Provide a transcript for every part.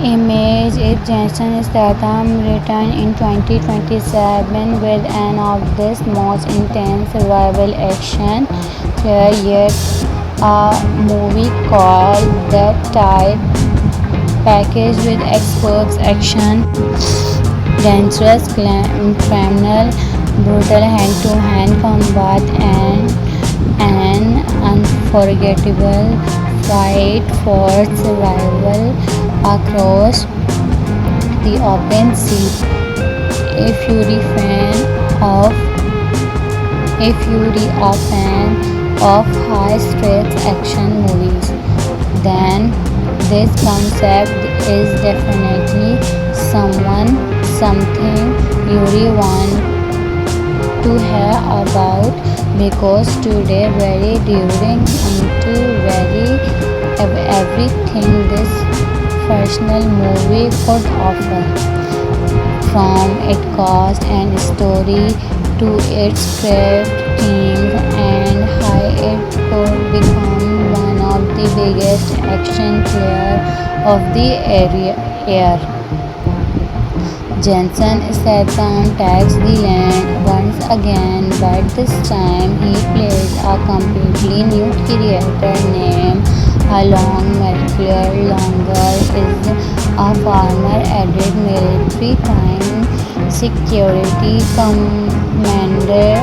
Image is Jason Statham returned in 2027 with an of this most intense survival action thriller yet, a movie called The Tide, packaged with experts action, dangerous criminal, brutal hand-to-hand combat, and an unforgettable fight for survival across the open sea. If you're a fan of if you're a fan of high-stakes action movies, then this concept is definitely something you really want to hear about because today very during into very everything this fictional movie could offer, from its cast and story to its script themes and how it could become one of the biggest action thrillers of the year. Jensen Statham takes the land once again, but this time he plays a completely new character named Along Mercury. Longer is a former added military time security commander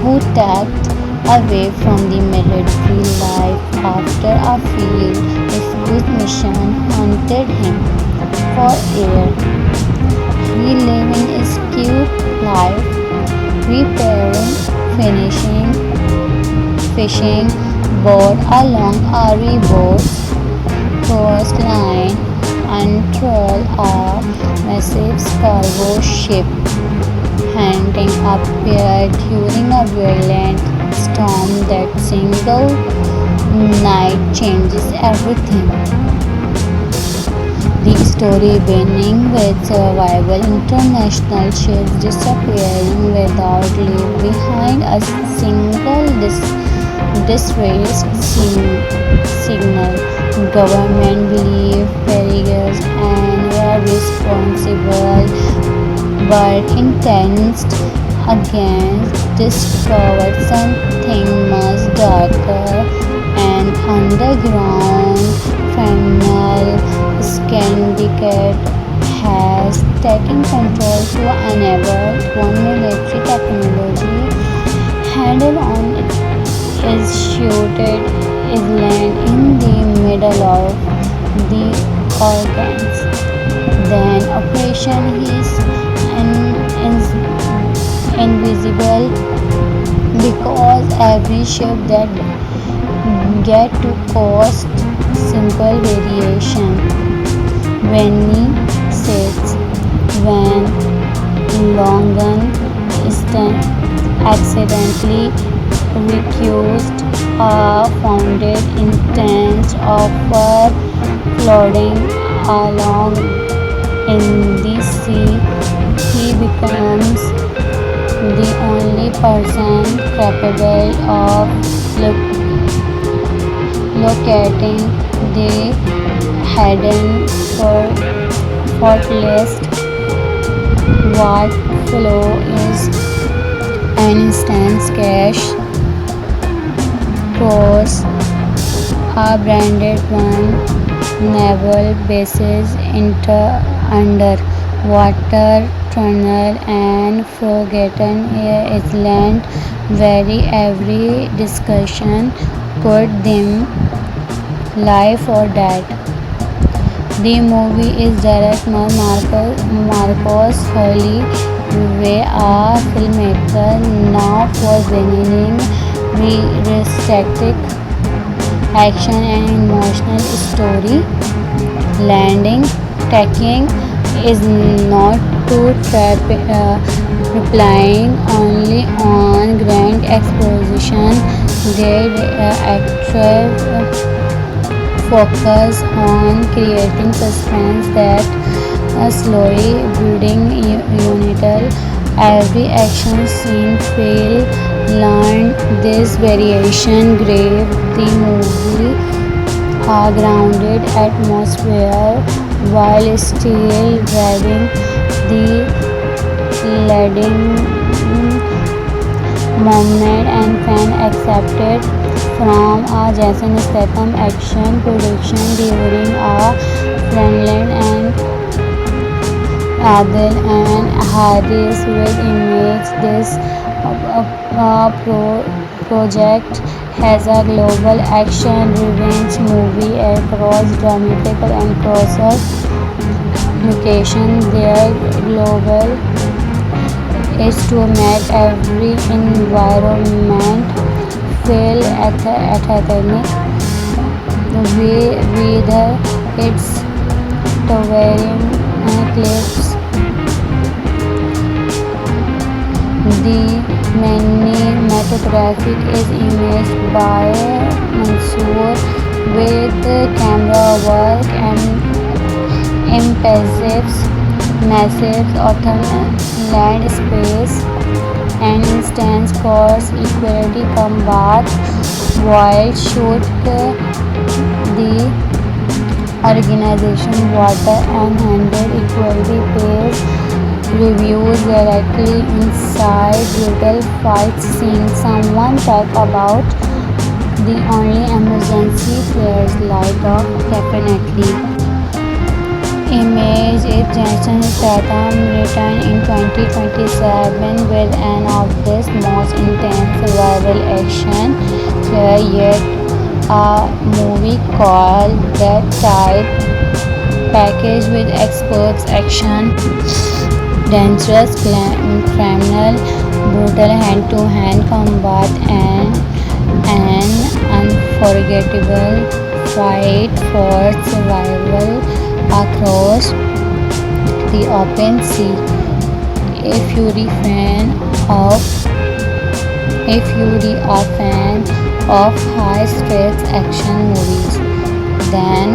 who tapped away from the military life after a field rescue mission hunted him for years. He lives in his cute life, repairing, finishing, fishing, board along RV boats, coastline, until a massive cargo ship hunting up here during a violent storm that single night changes everything. The story beginning with survival international ships disappearing without leave behind a single distressed signal. Government believe perils and were responsible, but intense against discovered something much darker, an underground criminal syndicate has taken control to enable one military technology handle on is shooted island in the middle of the organs. Then operation is invisible because every ship that get to cost simple variation. When sets when Longan accidentally recused a founded intent of floating along in the sea, he becomes the only person capable of locating the hidden fortress. What flow is an instant cash course, a branded one, naval bases, underwater tunnel, and forgotten island. Very every discussion put them life or death. The movie is directed by Marcos Hurley, a filmmaker now for bringing realistic action and emotional story. Landing taking is not to relying only on grand exposition. They actually focus on creating suspense that slowly building until every action scene feel learned. This variation gave the movie a grounded atmosphere while still driving the leading moment and fan accepted from a Jason Statham action production during a Friendland and Adil and Harris will image this project has a global action revenge movie across dramatic and crosser location. Their global is to make every environment feel authentic, whether it's towering cliffs, the cinematographic is imaged by Mansoor with camera work and impressive massive open land space and instance course equality combat while shoot the organization water and handle equality pays reviews directly inside brutal fight scene. Someone talk about the only emergency flares light off definitely. Image if Jason Statham returned in 2027 with an of this most intense survival action thriller yet, a movie called That Type, packaged with experts action, dangerous criminal, brutal hand-to-hand combat, and an unforgettable fight for survival across the open sea. If you're a fan of high-stakes action movies, then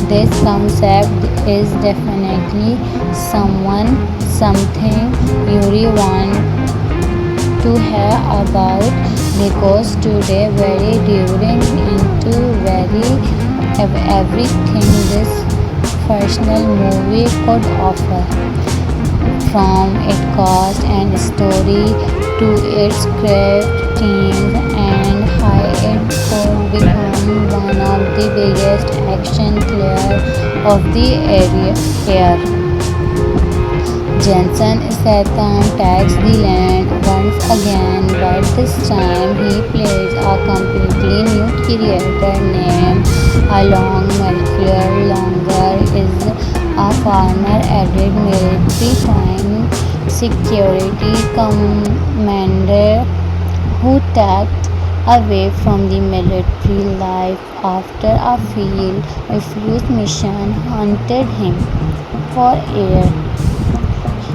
this concept is definitely something you want to hear about because today very during into very everything this fictional movie could offer, from its cast and story to its craft teams and how it could become one of the biggest action thrillers of the year. Jensen Statham takes the land once again, but this time he plays a completely new character named Along Molecular Longer is a former added military time security commander who tapped away from the military life after a failed refused mission hunted him for years.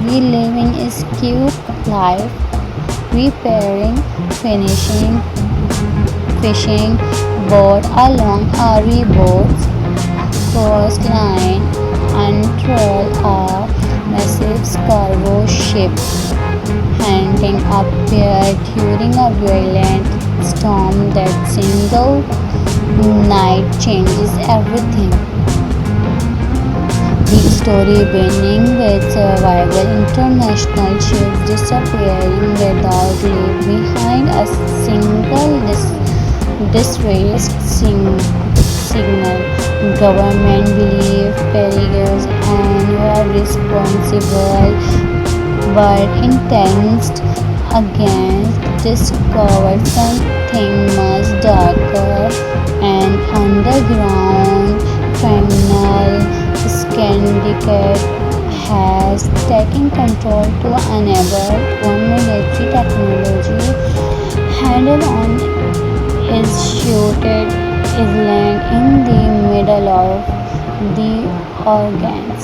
He living his cute life, repairing, finishing, fishing, board along RV boats, coastline, until a massive cargo ship, ending up here during a violent storm that single night changes everything. The story beginning with survival international ships disappearing without leave behind a single distressed signal. Government believe perils and were responsible, but intense against discovered something much darker and underground criminal syndicate has taken control to enable one military technology handle on is shooted island in the middle of the organs.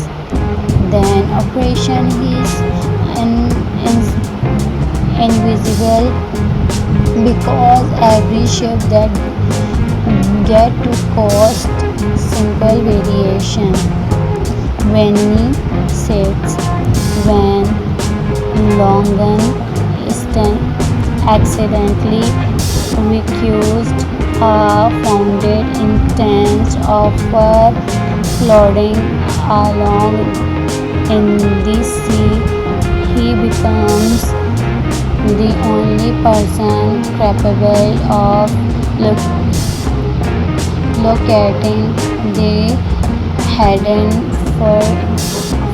Then operation is invisible because every ship that get to cost simple variation. When he sits, when Longan accidentally recused a founded intent offer floating along in the sea. He becomes the only person capable of locating the hidden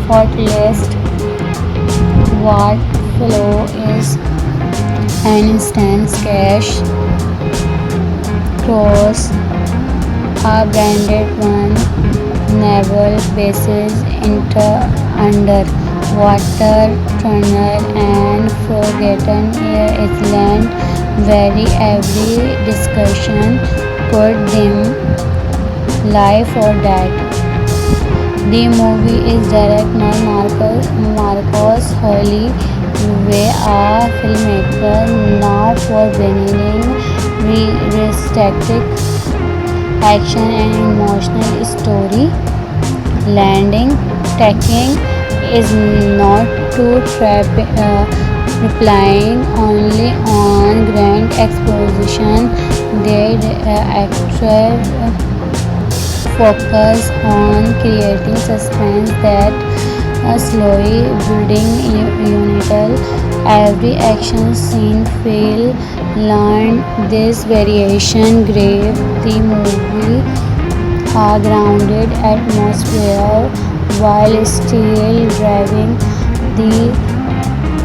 fortress. What flow is an instant cash cross, a branded one, naval bases, underwater tunnel, and forgotten island. Very every discussion put them life or death. The movie is directed by Marcos Hurley, a filmmaker known for bringing realistic action and emotional story. Landing taking is not too relying only on grand exposition. Their actual focus on creating suspense that slowly building until every action scene feel learned. This variation gave the movie a grounded atmosphere while still driving the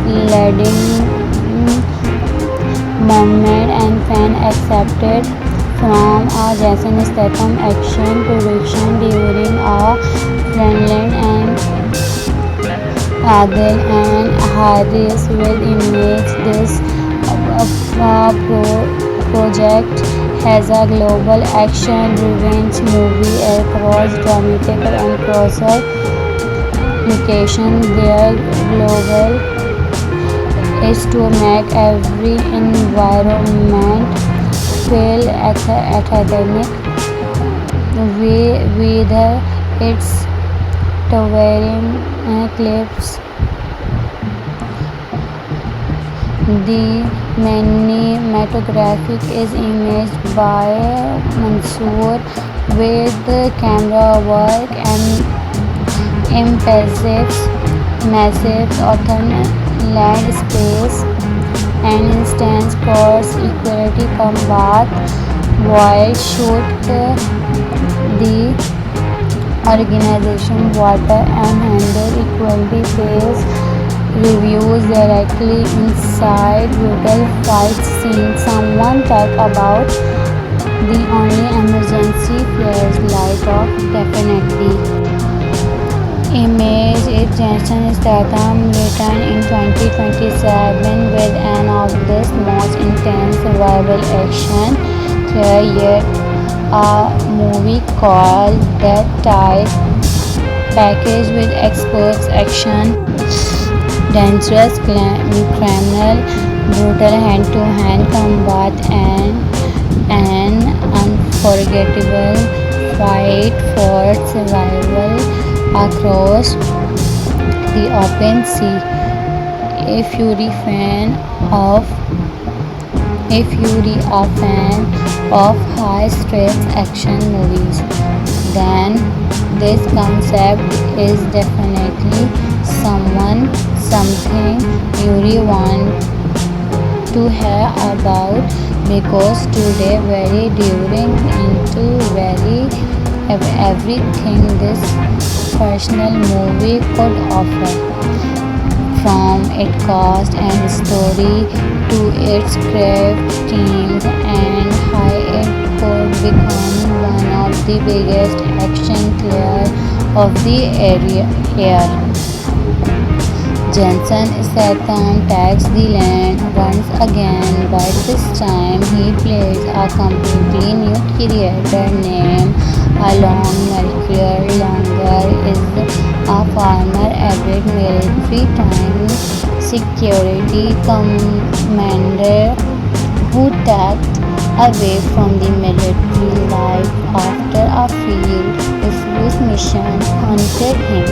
leading moment and fan accepted from a Jason Statham action production during a Friendland and Adil and Harris will image this project has a global action revenge movie across dramatic and closer location. Their global is to make every environment feel authentic, whether it's towering cliffs, the cinematographic is imaged by Mansoor with camera work and impressive massive open land space and instance course equality combat while shoot the organization water and handle equality based reviews directly inside brutal fight scene. Someone talk about the only emergency flashlight of definitely image is Jason Statham returned in 2027 with an of this most intense survival action thriller yet, a movie called Dead Tide, packaged with experts action, dangerous criminal, brutal hand-to-hand combat, and an unforgettable fight for survival across the open sea. If you're a fan of high-stakes action movies, then this concept is definitely something you want to hear about because today very during into very everything this personal movie could offer, from its cast and story to its craft teams and how it could become one of the biggest action thrillers of the year. Jensen Statham takes the land once again, but this time he plays a completely new character named Alon Mercury. Longer is a former avid military time security commander who tapped away from the military life after a field refuse mission hunted him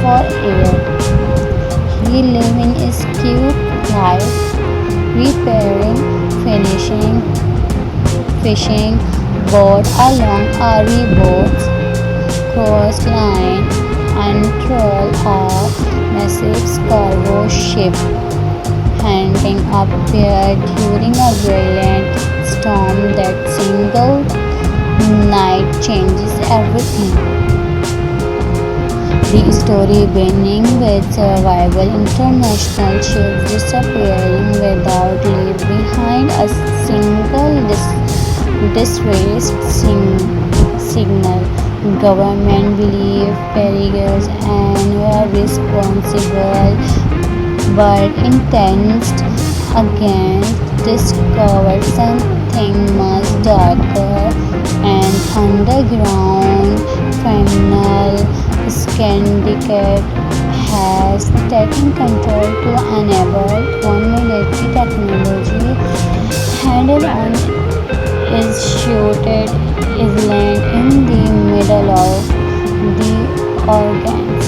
for years. He lives in his cute life, repairing, finishing, fishing, board along RV boats, coastline unfurl a massive cargo ship heading up there during a violent storm. That single night changes everything. The story beginning with survival, international ships disappearing without leave behind a single distressed signal. Government believe perils and were responsible, but intense against discovered something much darker and underground. Criminal syndicate has taken control to enable military technology. Handle on is shooted island in the middle of the organs.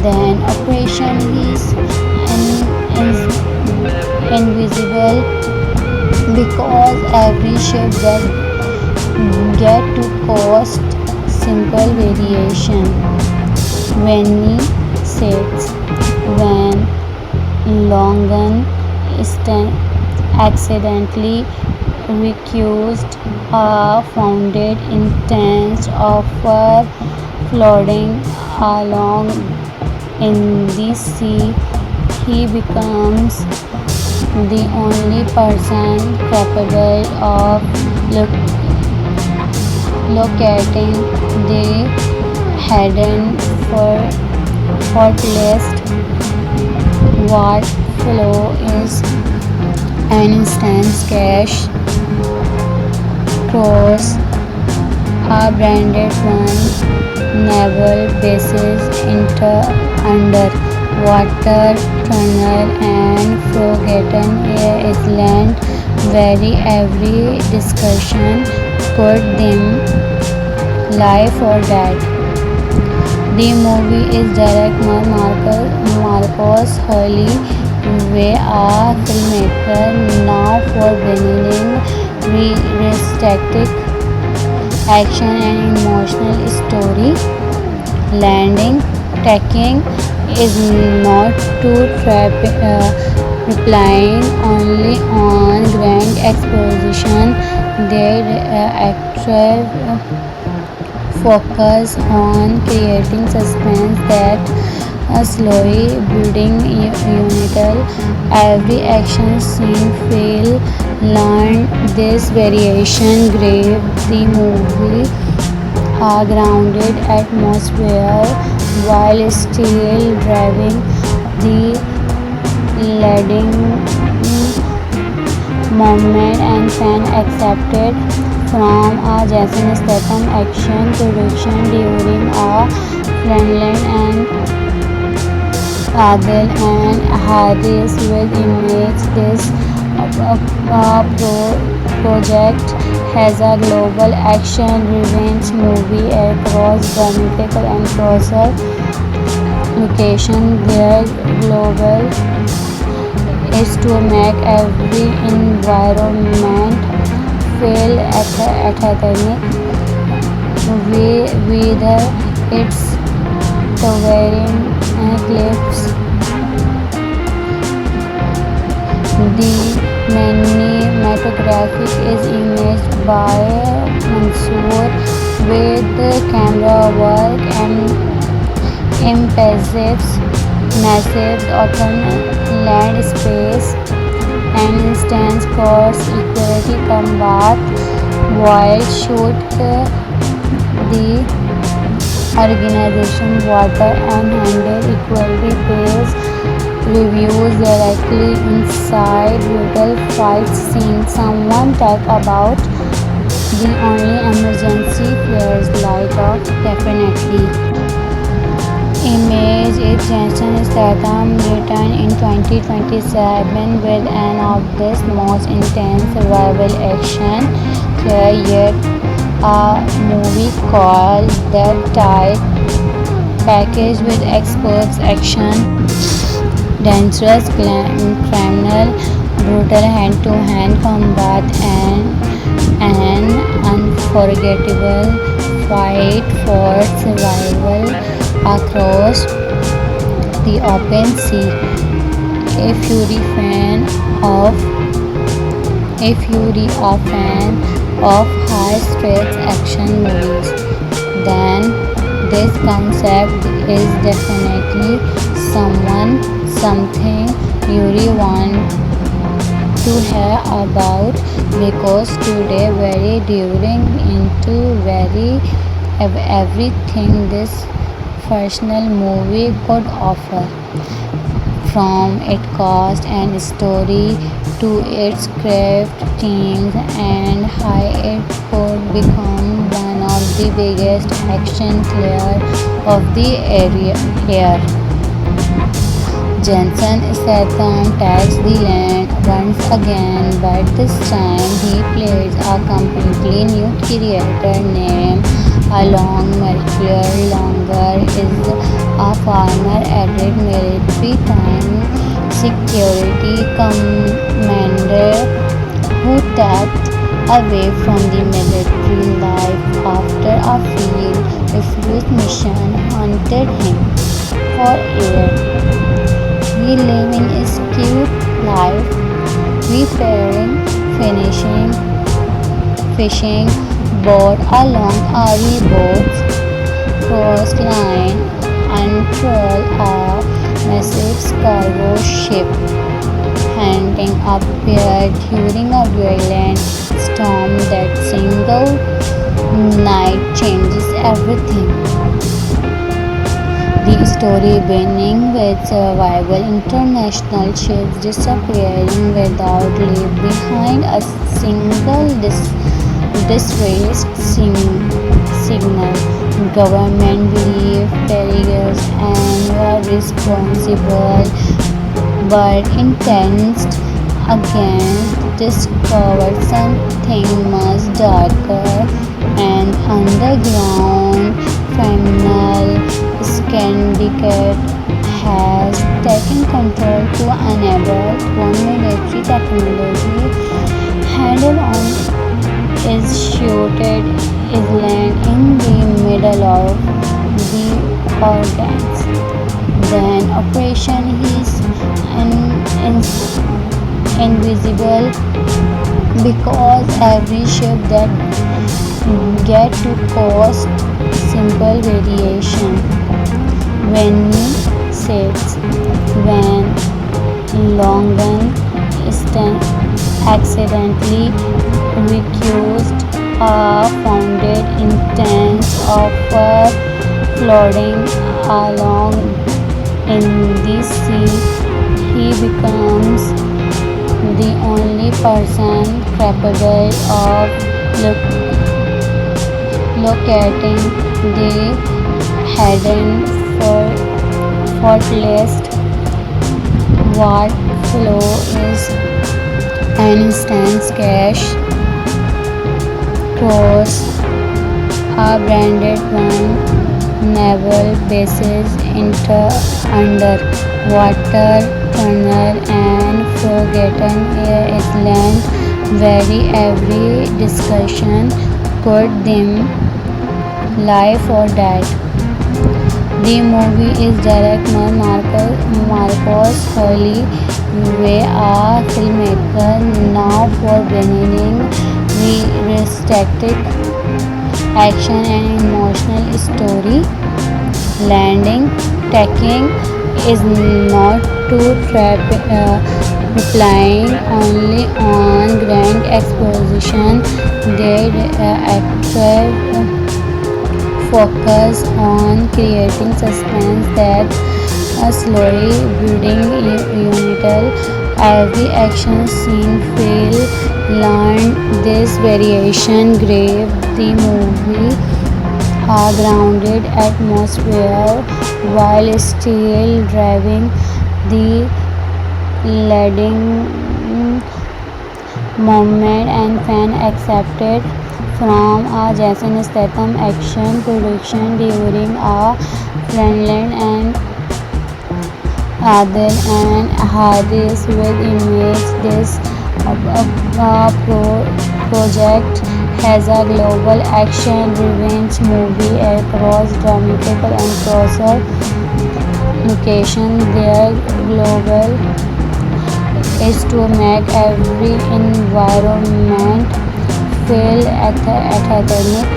Then operation is invisible because every ship that get to cost simple variation. When sets when Longan accidentally recused a founded instance of floating along in the sea, he becomes the only person capable of locating the hidden fortress. What flow is an instance cache cross a branded one naval bases underwater tunnel and forgotten island where every discussion put them life or death. The movie is directed by Marcos Hurley, a filmmaker now for bringing realistic action and emotional story. Landing taking is not to relying only on grand exposition. Their actual focus on creating suspense that slowly building until every action scene feel learned. This variation gave the movie a grounded atmosphere while still driving the leading moment and fan accepted from a Jason Statham action production during a Friendland and Adil and Harris will image. This project has a global action revenge movie across dramatic and closer location. Their global is to make every environment feel authentic, whether it's towering cliffs, the cinematography is imaged by Mansoor with camera work and impressive massive open land space and instance course equality combat while shoot the organization water and handle equality based reviews directly inside brutal fight scene. Someone talk about the only emergency flares light off definitely. Image is Jason Statham return in 2027 with an of this most intense survival action thriller yet, a movie called The Tide package with experts action, dangerous criminal, brutal hand-to-hand combat and an unforgettable fight for survival across the open sea. If you're a fan of if you're a fan of high-stakes action movies, then this concept is definitely something you want to hear about because today very during into very everything this fictional movie could offer, from its cast and story to its craft teams and how it could become one of the biggest action thrillers of the year. Jensen Statham takes the land once again, but this time he plays a completely new character named Along Mercury. Longer is a former added military time security commander who stepped away from the military life after a field refused mission haunted him for years. He living his cute life, repairing, finishing, fishing, board along RV boats, coastline, until a massive cargo ship. Hunting appeared during a violent storm that single night changes everything. The story beginning with survival international ships disappearing without leave behind a single distressed signal. Government believed perils and were responsible, but intense against discovered something much darker and underground. Criminal syndicate has taken control to enable one military technology handle on is shooted island in the middle of the organs. Then operation is invisible because every ship that get to cost simple variation. When he sits, when Longan accidentally recused a founded instance of floating along in the sea, he becomes the only person capable of locating the hidden fortress. What flow is an instant cash cross a branded one naval bases underwater tunnel and forgotten island where every discussion put them life or death. The movie is directed by Marcos Hurley, a filmmaker now for bringing realistic action and emotional story. Landing taking is not to relying only on grand exposition. They active focus on creating suspense that slowly building unital. Every action scene feel learned. This variation gave the movie a grounded atmosphere while still driving the leading moment and fan accepted from a Jason Statham action production during a Friendland and Adil and Hadis with image. This project has a global action revenge movie across dramatic and closer location. Their global is to make every environment feel authentic,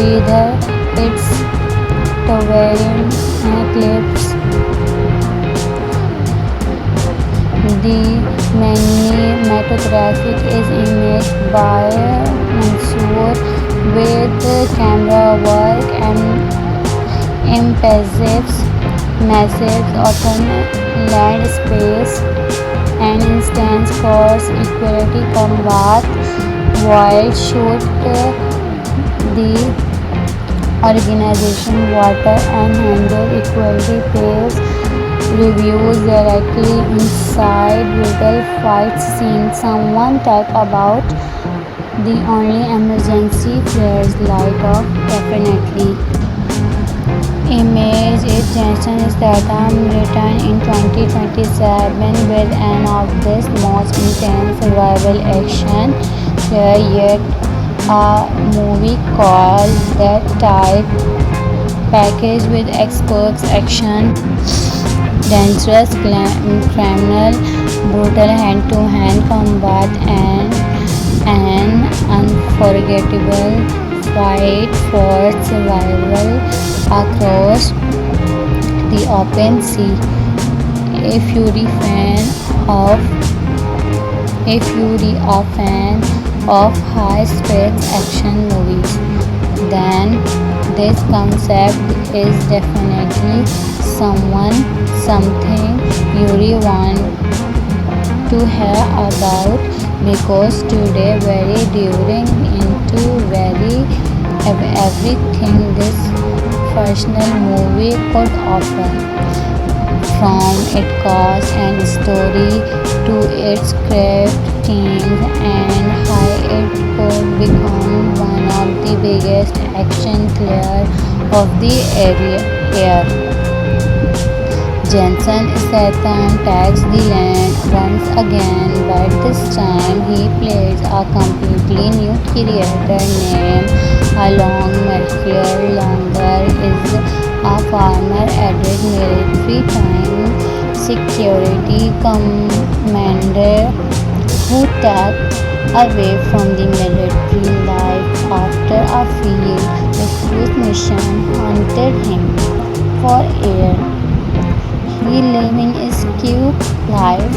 whether it's towering clips, the cinematographic is imaged by Mansoor with camera work and impressive massive open land space and instance force equality combat while shoot the organization water and handle equality pays reviews directly inside brutal fight scene. Someone talk about the only emergency flares light off definitely. Image is Jason Statham returned in 2027 with an of this most intense survival action thriller yet, a movie called The Type package with experts action, dangerous criminal, brutal hand-to-hand combat, and an unforgettable fight for survival across the open sea. If you're a fan of high-stakes action movies, then this concept is definitely something you really want to hear about because today very during into very everything this fictional movie could offer, from its cast and story to its script team and how it could become one of the biggest action thrillers of the year. Jensen Statham takes the land once again, but this time he plays a completely new character named Along Mercure. Longer is a former added military time security commander who tapped away from the military life after a field rescue mission hunted him for air. He living his cute life,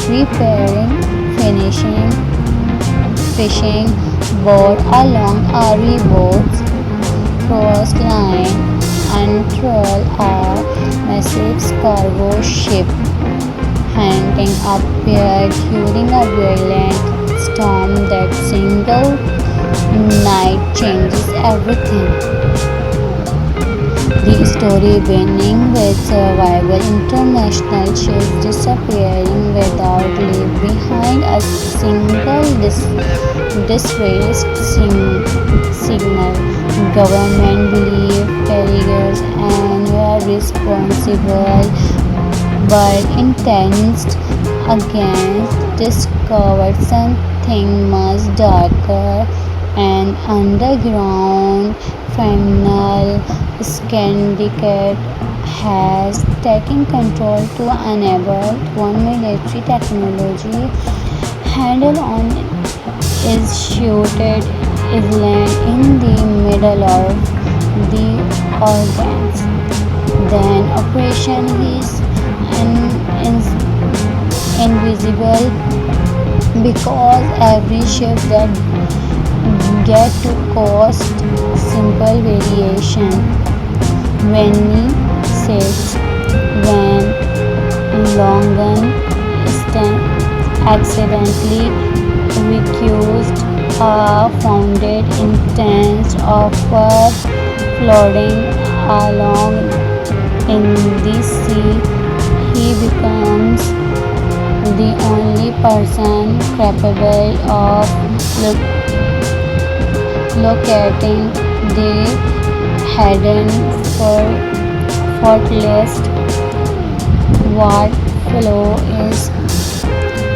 repairing, finishing, fishing, board along RV boats, coastline, until a massive cargo ship hunting appeared during a violent storm that single night changes everything. The story beginning with survival international ships disappearing without leave behind a single distressed signal. Government believe carriers and were responsible, but intense against discovered something much darker, an underground criminal syndicate has taken control to enable one military technology handle on is shooted island in the middle of the organs. Then operation is invisible because every ship that get to cost simple variation. Many says when Longan accidentally recused a founded instance of floating along in the sea, he becomes the only person capable of locating the hidden fortress. What flow is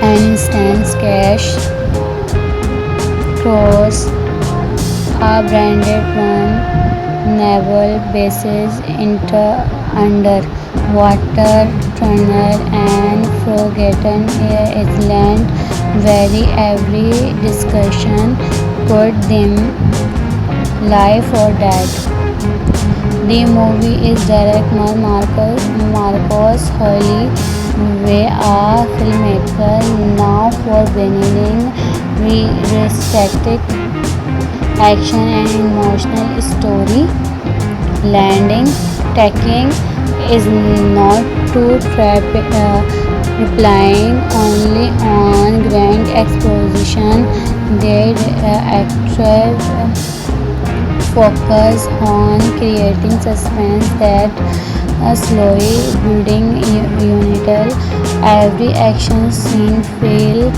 an instant cache across a branded one naval bases underwater tunnel and forgotten island where every discussion put them life or death. The movie is directed Marcos Hurley, a filmmaker now for bringing realistic action and emotional story. Landing taking is not too relying only on grand exposition. Their actors focus on creating suspense that slowly building until every action scene feel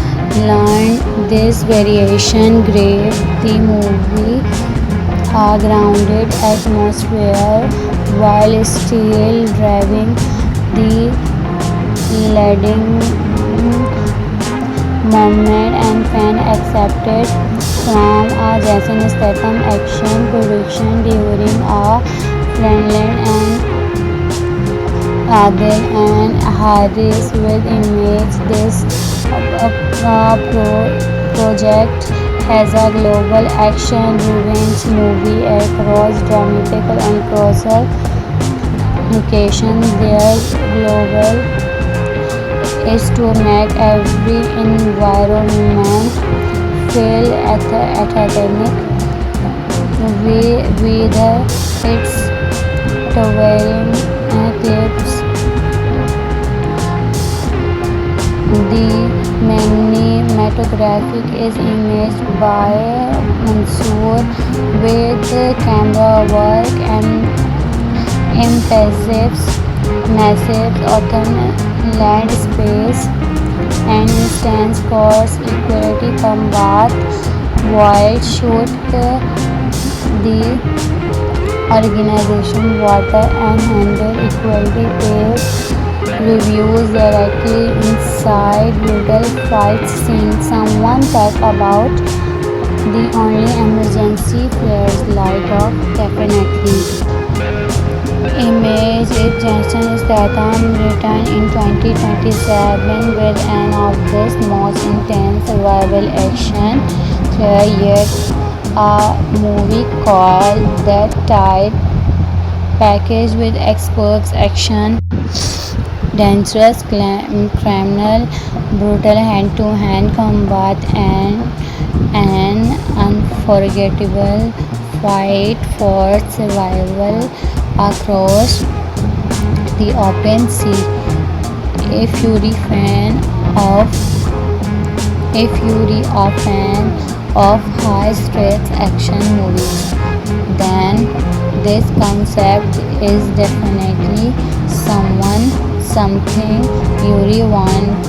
learned. This variation gave the movie a grounded atmosphere while still driving the leading moment and fan accepted from a Jason Statham action production during a Friendland and Adil and Harris with image. This project has a global action revenge movie across dramatical and closer location. Their global is to make every environment feel authentic, whether it's towering clips, the cinematographic is imaged by Mansoor with camera work and impressive massive open land space and instance course equality combat while shoot the organization water and handle equality pace reviews directly inside brutal fight scene. Someone talk about the only emergency flares light up definitely. Image is Jason Statham returned in 2027 with an of this most intense survival action thriller yet, a movie called The Tide, packaged with experts action, dangerous criminal, brutal hand-to-hand combat, and an unforgettable fight for survival across the open sea. Of if you're a fan of high-stakes action movies, then this concept is definitely something you want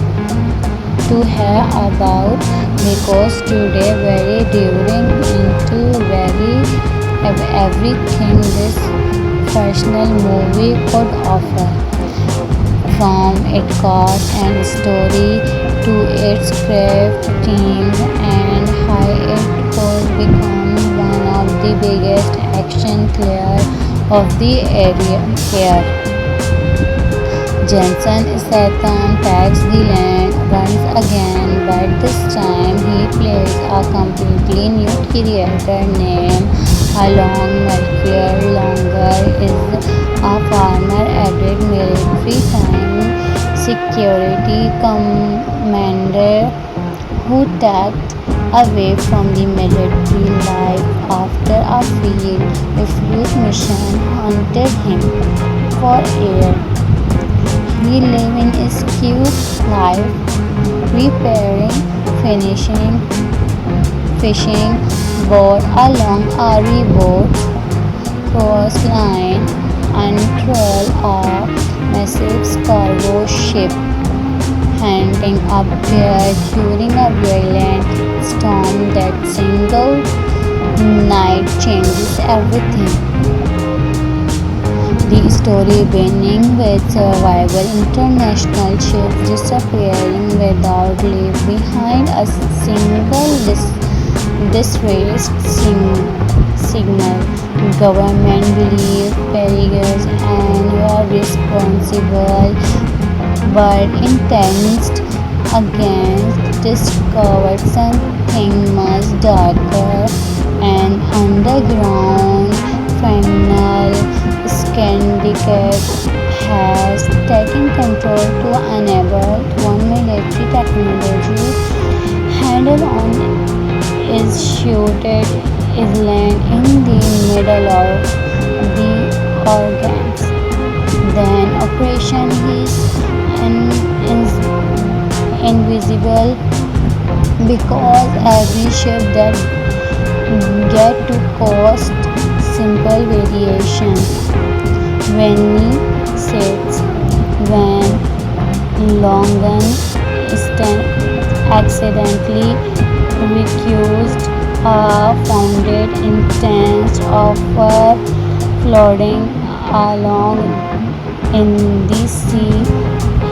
to hear about because today very during into very everything this fictional movie could offer, from its cast and story to its craft teams and how it could become one of the biggest action thrillers of the year. Jensen Statham takes the land once again, but this time he plays a completely new character named Along Melchior Longer is a former added military time security commander who tapped away from the military life after a field refuge mission hunted him for years. He lives in his cute life, repairing, finishing, fishing boat along a rowboat coastline until a massive cargo ship ending up there during a violent storm that single night changes everything. The story beginning with survival international ships disappearing without leave behind a single This raised signal government believe Pericles and were responsible but intensed against discovered something much darker and underground criminal syndicate has taken control to enable one military technology handle on is shooted island in the middle of the organs. Then operation is invisible because every ship that get to cost simple variation. Many sets when Longan accidentally recused a founded instance of floating along in the sea.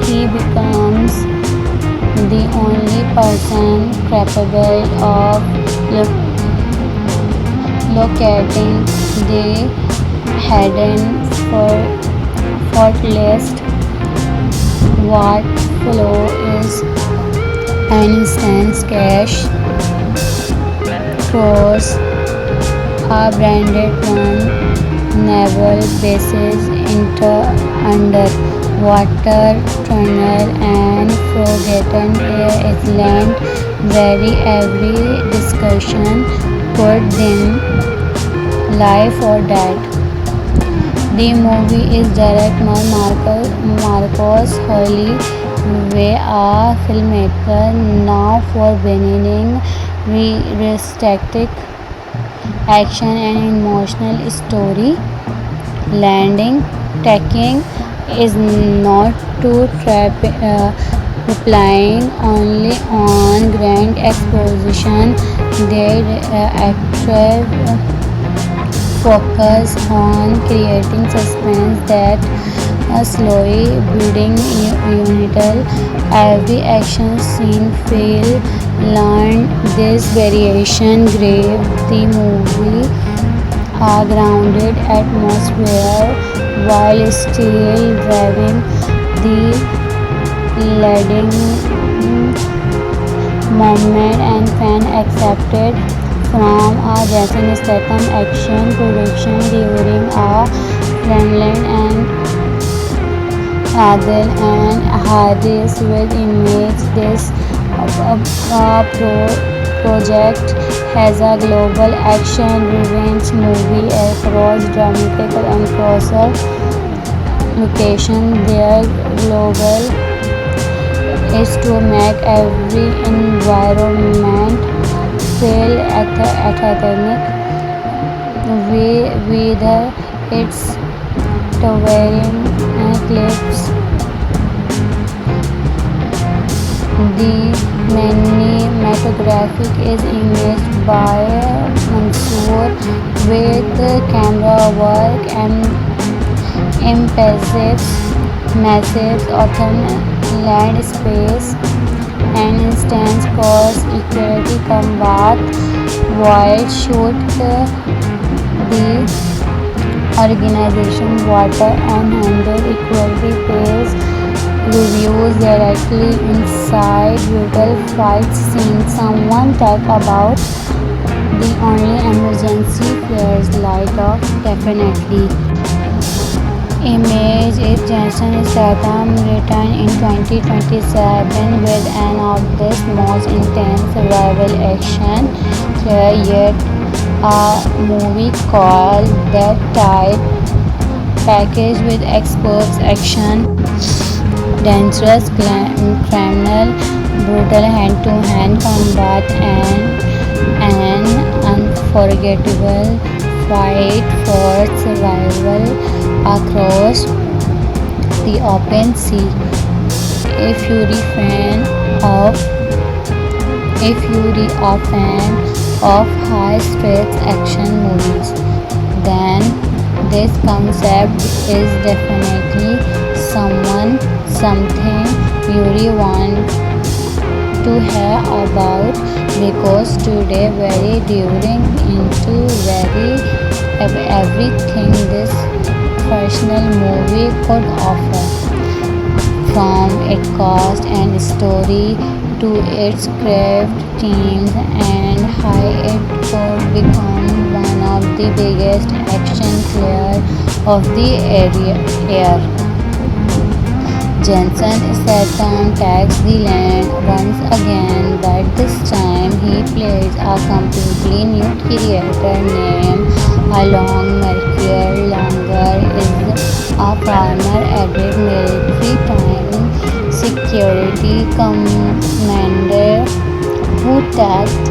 He becomes the only person capable of locating the hidden fortress. What flow is an instance cache cross a branded one naval bases into underwater tunnel and forgotten island where every discussion put them life or death. The movie is directed by Marcos Hurley, a filmmaker now for bringing realistic action and emotional story. Landing taking is not to relying only on grand exposition. Their actual focus on creating suspense that slowly building until every action scene feel learned. This variation gave the movie a grounded atmosphere while still driving the leading moment and fan accepted from a Jason Statham action production during a Friendland and Adil and Hadis with image. This project has a global action revenge movie across dramatical and cross location. Their global is to make every environment feel authentic, whether it's towering cliffs, the cinematographic is imaged by Mansoor with camera work and impressive massive open land space and instance cost equality combat while shoot the organization water and handle equality pays reviews directly inside brutal fight scene. Someone talk about the only emergency flares light off definitely. Image is Jason Statham returned in 2027 with an of this most intense survival action thriller yet, a movie called That Tide, packaged with experts action, dangerous criminal, brutal hand-to-hand combat, and an unforgettable fight for survival across the open sea. If you're a fan of high-stakes action movies, then this concept is definitely something you want to hear about because today very during into very everything this fictional movie could offer, from its cast and story to its craft teams and how it could become one of the biggest action thrillers of the year. Jensen Statham takes the land once again, but this time he plays a completely new character named Along Mercure. Longer is a former added military time security commander who tapped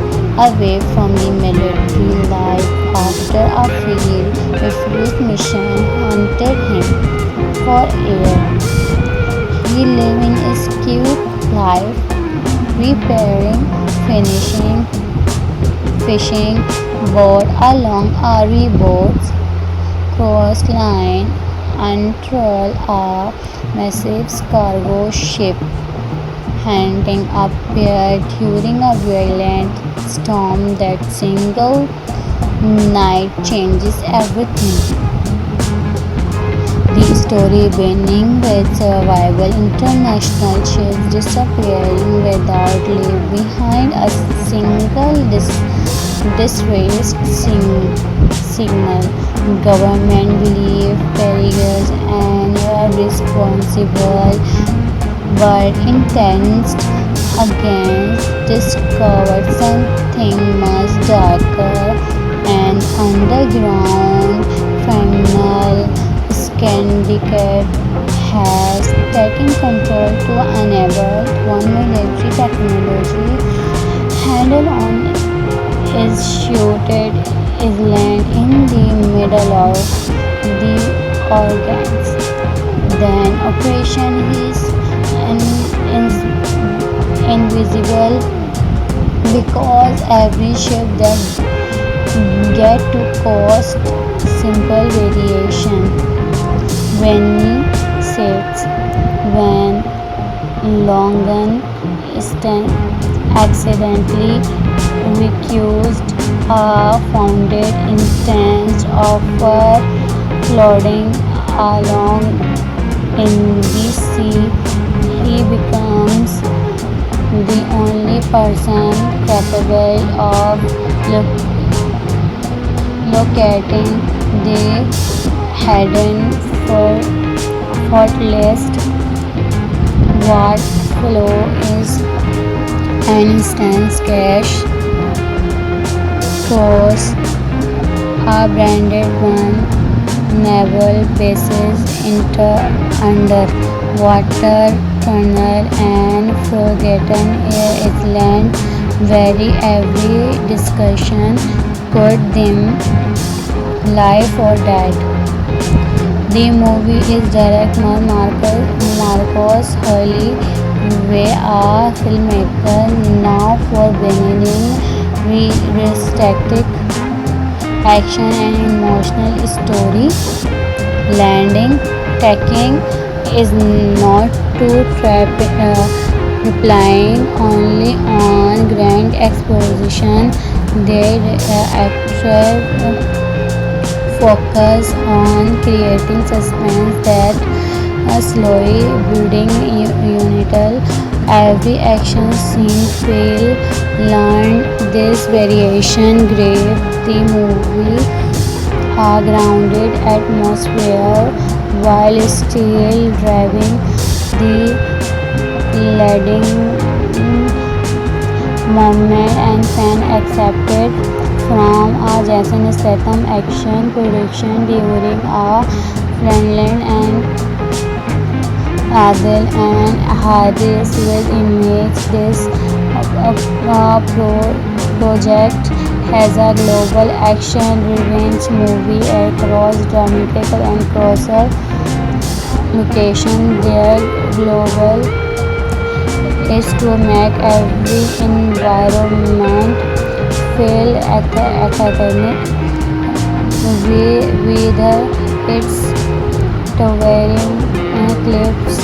away from the military life after a failed refused mission hunted him for years. He living his cute life, repairing, finishing, fishing, board along RV boats, cross line, and troll a massive cargo ship, hunting up here during a violent storm that single night changes everything. The story beginning with survival, international ships disappearing without leave behind a single distressed signal. Government believe perils and responsible, but intense against discovered something much darker and underground. Criminal syndicate has taken control to enable one military technology handle on is shooted island in the middle of the organs. Then operation is invisible because every ship that get to cost simple variation. When he sits, when Longan accidentally recused a founded instance of floating along in the sea, he becomes the only person capable of locating the hidden fortress. What flow is an instance cache force, a branded one, naval bases, underwater tunnel, and forgotten island. Very every discussion put them life or death. The movie is directed by Marcos Hurley, a filmmaker now for beginning realistic action and emotional story. Landing taking is not to relying only on grand exposition. Their actual focus on creating suspense that slowly building until every action scene feel learned. This variation gave the movie a grounded atmosphere while still driving the leading moment and fan accepted from a Jason Statham action production during a Friendland and Adil and Hadis will image this project has a global action revenge movie across dramatical and crosser location. Their global is to make every environment feel authentic, whether it's towering cliffs,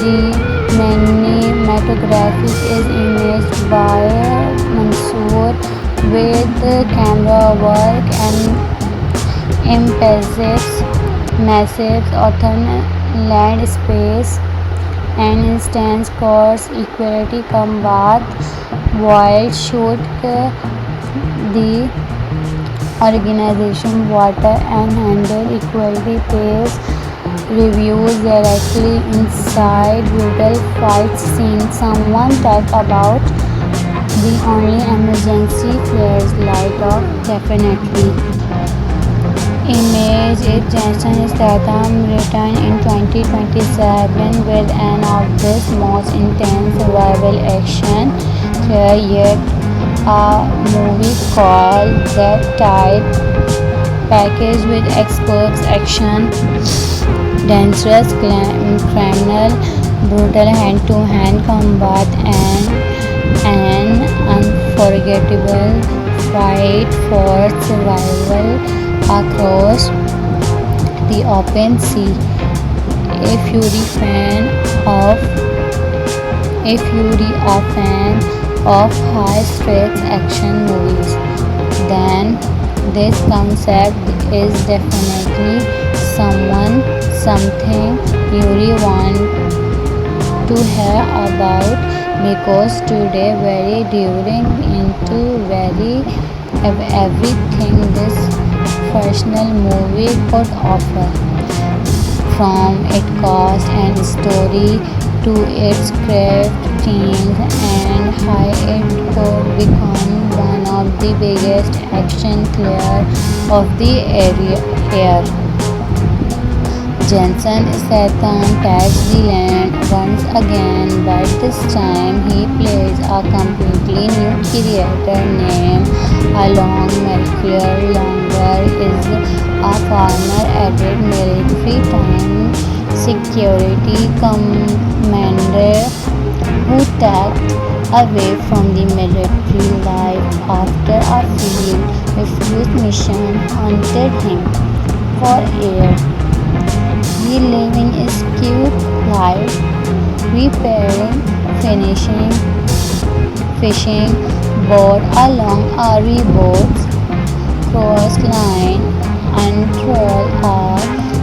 the graphic is imaged by Mansoor with camera work and emphasis massive autumn land space and instance course equality combat while shoot the organization water and handle equality pace reviews directly inside brutal fight scene. Someone talk about the only emergency flares light off definitely. Image it Jason Statham returned in 2027 with an of this most intense survival action thriller yet, a movie called The Tide, packaged with experts action, dangerous criminal, brutal hand-to-hand combat, and an unforgettable fight for survival across the open sea. If you're a fan of high-stakes action movies, then this concept is definitely something you really want to hear about because today very during into very everything this fictional movie could offer, from its cast and story to its craft teams and how it could become one of the biggest action thrillers of the year. Jason Statham takes the land once again, but this time he plays a completely new character named Along Mercury. Longer is a former added military time security commander who tapped away from the military life after a failed refused mission haunted him for years. He living his cute life, repairing, finishing, fishing, board along RV boats, cross line, and troll a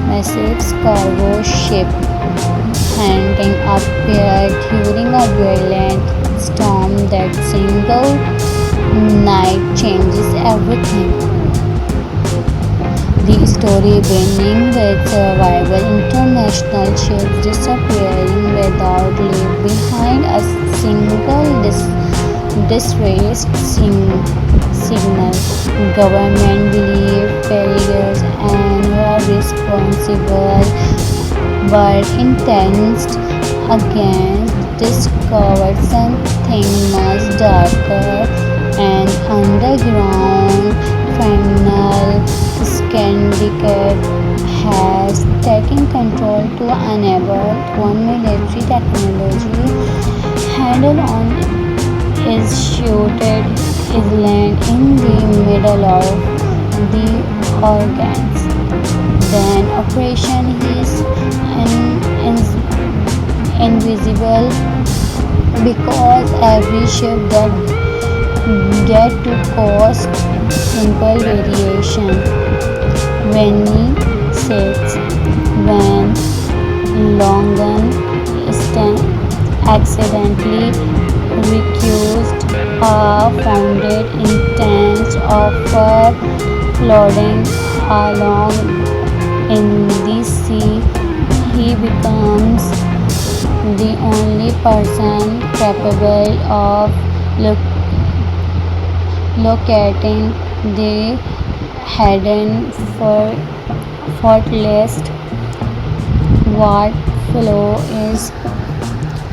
massive cargo ship, hunting up here during a violent storm that single night changes everything. The story beginning with survival international ships disappearing without leave behind a single distressed signal. Government believe perils and were responsible, but intense against discovered something much darker and underground criminal syndicate has taken control to enable one military technology handle on is shooted island in the middle of the organs. Then operation is invisible because every ship that get to cost simple variation. When he sits, when Longan accidentally recused a founded instance of floating along in the sea, he becomes the only person capable of locating the hidden fortress. What flow is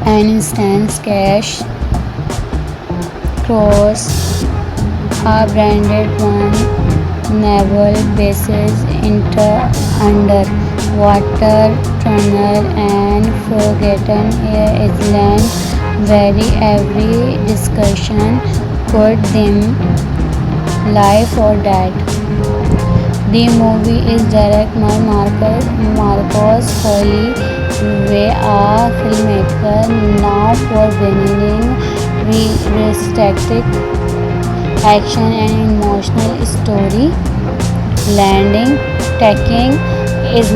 an instant cash cross a branded one naval bases underwater tunnel and forgotten island where every discussion put them life or death. The movie is directed by Marcos Foley way a filmmaker now for bringing realistic action and emotional story landing taking is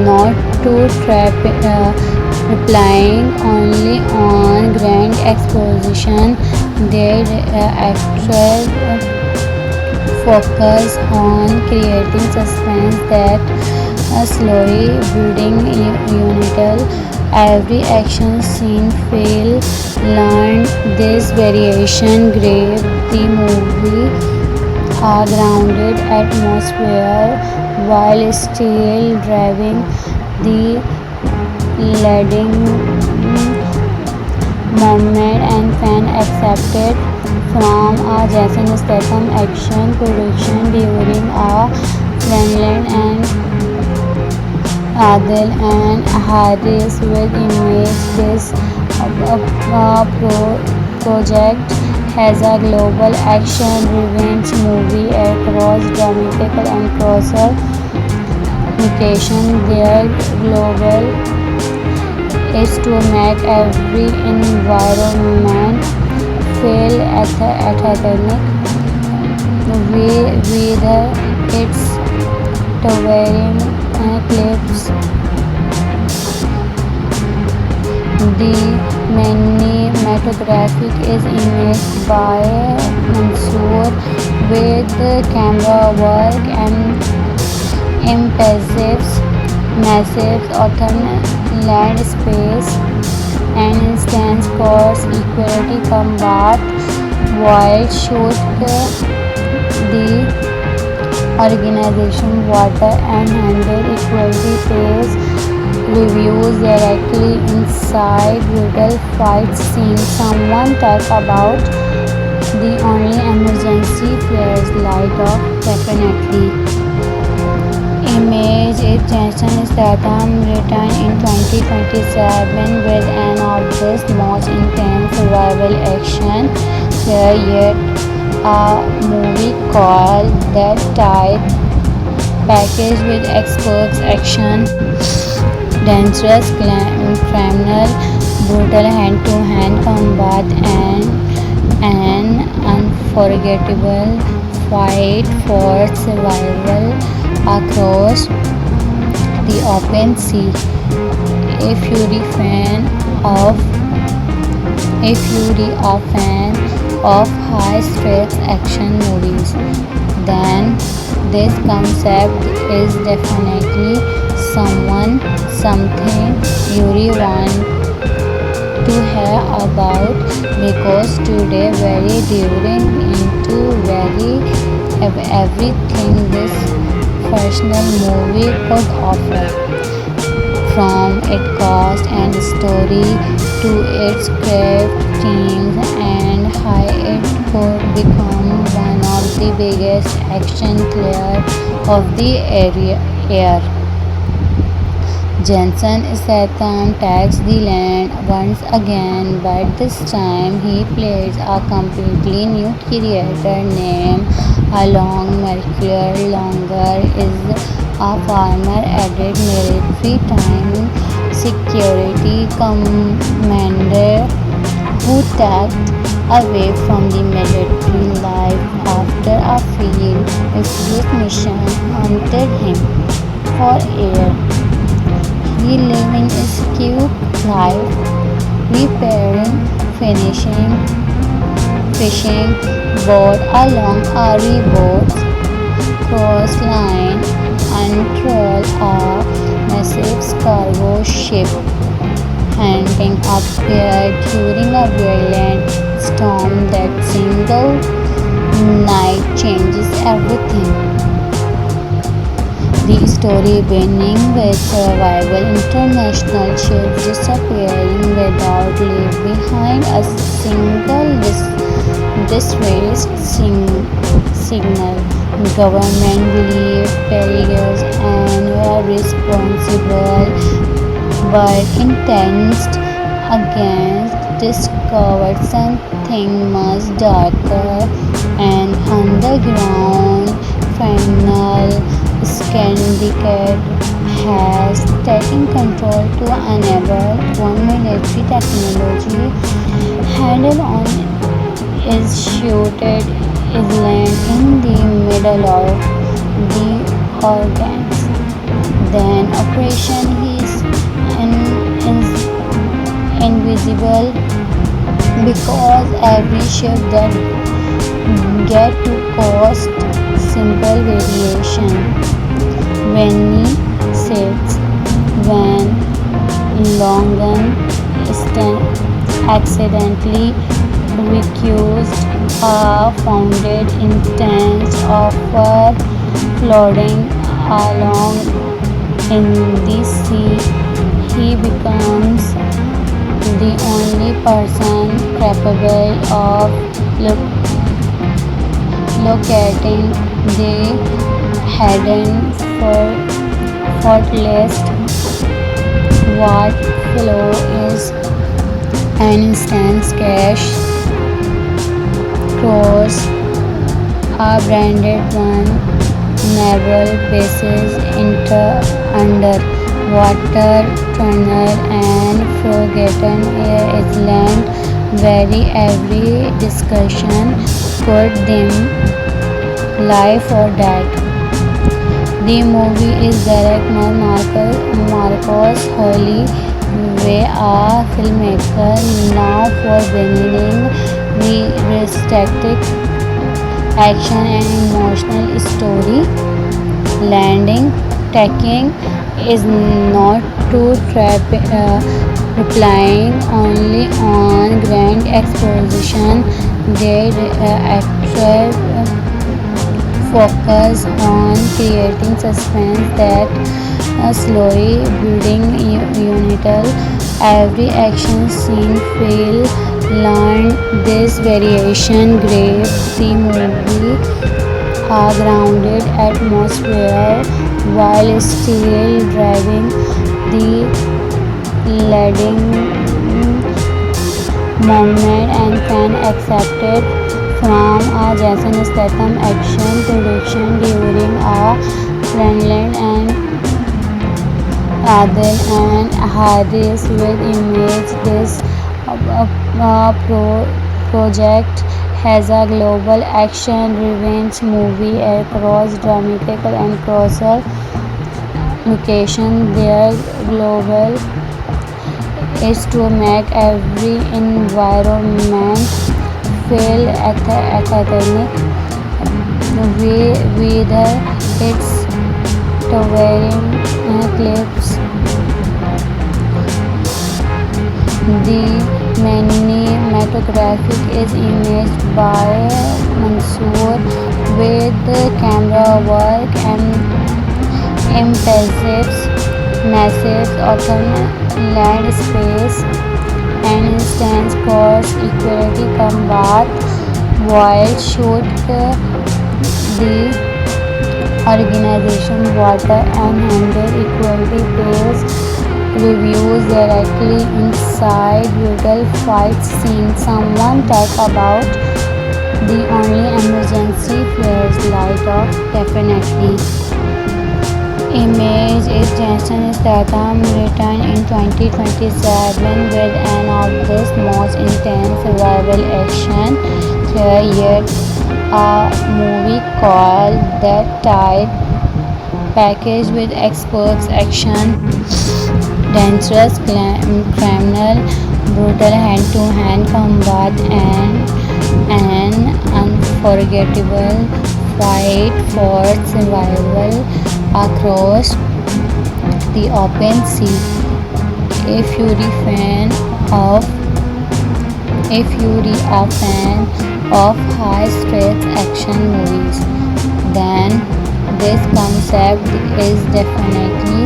not to relying only on grand exposition. Their actual focus on creating suspense that slowly building until every action scene feel learned. This variation gave the movie a grounded atmosphere while still driving the leading moment and fan accepted from a Jason Statham action production during a Friendland and Adil and Harris with image. This project has a global action revenge movie across dramatic and crosser mutation. Their global is to make every environment feel authentic, whether it's towering clips, the cinematographic is imaged by Mansoor with camera work and impressive massive autumn landscapes and instance course equality combat while shoot the organization water and handle equality pays reviews directly inside brutal fight scene. Someone talk about the only emergency flares light off definitely. Image is Jason Statham returned in 2027 with an of this most intense survival action thriller yet, a movie called The Tide, packaged with experts action, dangerous criminal, brutal hand-to-hand combat, and an unforgettable fight for survival across the open sea. If you're of a fan of high-stakes action movies, then this concept is definitely something you want to hear about because today very during into very everything this fictional movie could offer, from its cast and story to its craft teams and how it could become one of the biggest action thrillers of the year. Jensen Statham takes the land once again, but this time he plays a completely new character named Along Mercury. Longer is a former added military time security commander who tapped away from the military life after a field recruit mission hunted him for air. He living his cute life, repairing, finishing, fishing, board along RE boats, coastline, until a massive cargo ship ending up here during a violent storm that single night changes everything. The story beginning with survival international ships disappearing without leave behind a single distressed signal. Government believed perils and were responsible, but intense against discovered something much darker and underground. Final syndicate has taken control to enable one military technology handle on is shooted is land in the middle of the organs. Then operation is invisible because every ship that get to cost simple variation. Many sets when Longan accidentally recused a founded instance of floating along in the sea. He becomes the only person capable of locating the hidden fortress. What flow is an instance cache cross a branded one naval bases underwater tunnel and forgotten island where every discussion put them life or death. The movie is directed by Marcos Hurley, a filmmaker now for bringing realistic action and emotional story. Landing taking is not too relying only on grand exposition. They focus on creating suspense that slowly building until every action scene feel learned. This variation gave the movie a grounded atmosphere while still driving the leading moment and can accept it from a Jason Statham action production during a Friendland and Adil and Harris with image. This project has a global action revenge movie across dramatic and closer location. Their global is to make every environment feel authentic, whether it's towering clips, the cinematographic is imaged by Mansoor with camera work and impressive massive open land space and instance course equality combat while shoot the organization water and handle equality based reviews directly inside brutal fight scene. Someone talk about the only emergency flares light off. Definitely image is Jason Statham returned in 2027 with an of this most intense survival action thriller yet, a movie called The Tide packaged with experts action, dangerous criminal, brutal hand-to-hand combat and an unforgettable fight for survival across the open sea. If you're a fan of high-stakes action movies, then this concept is definitely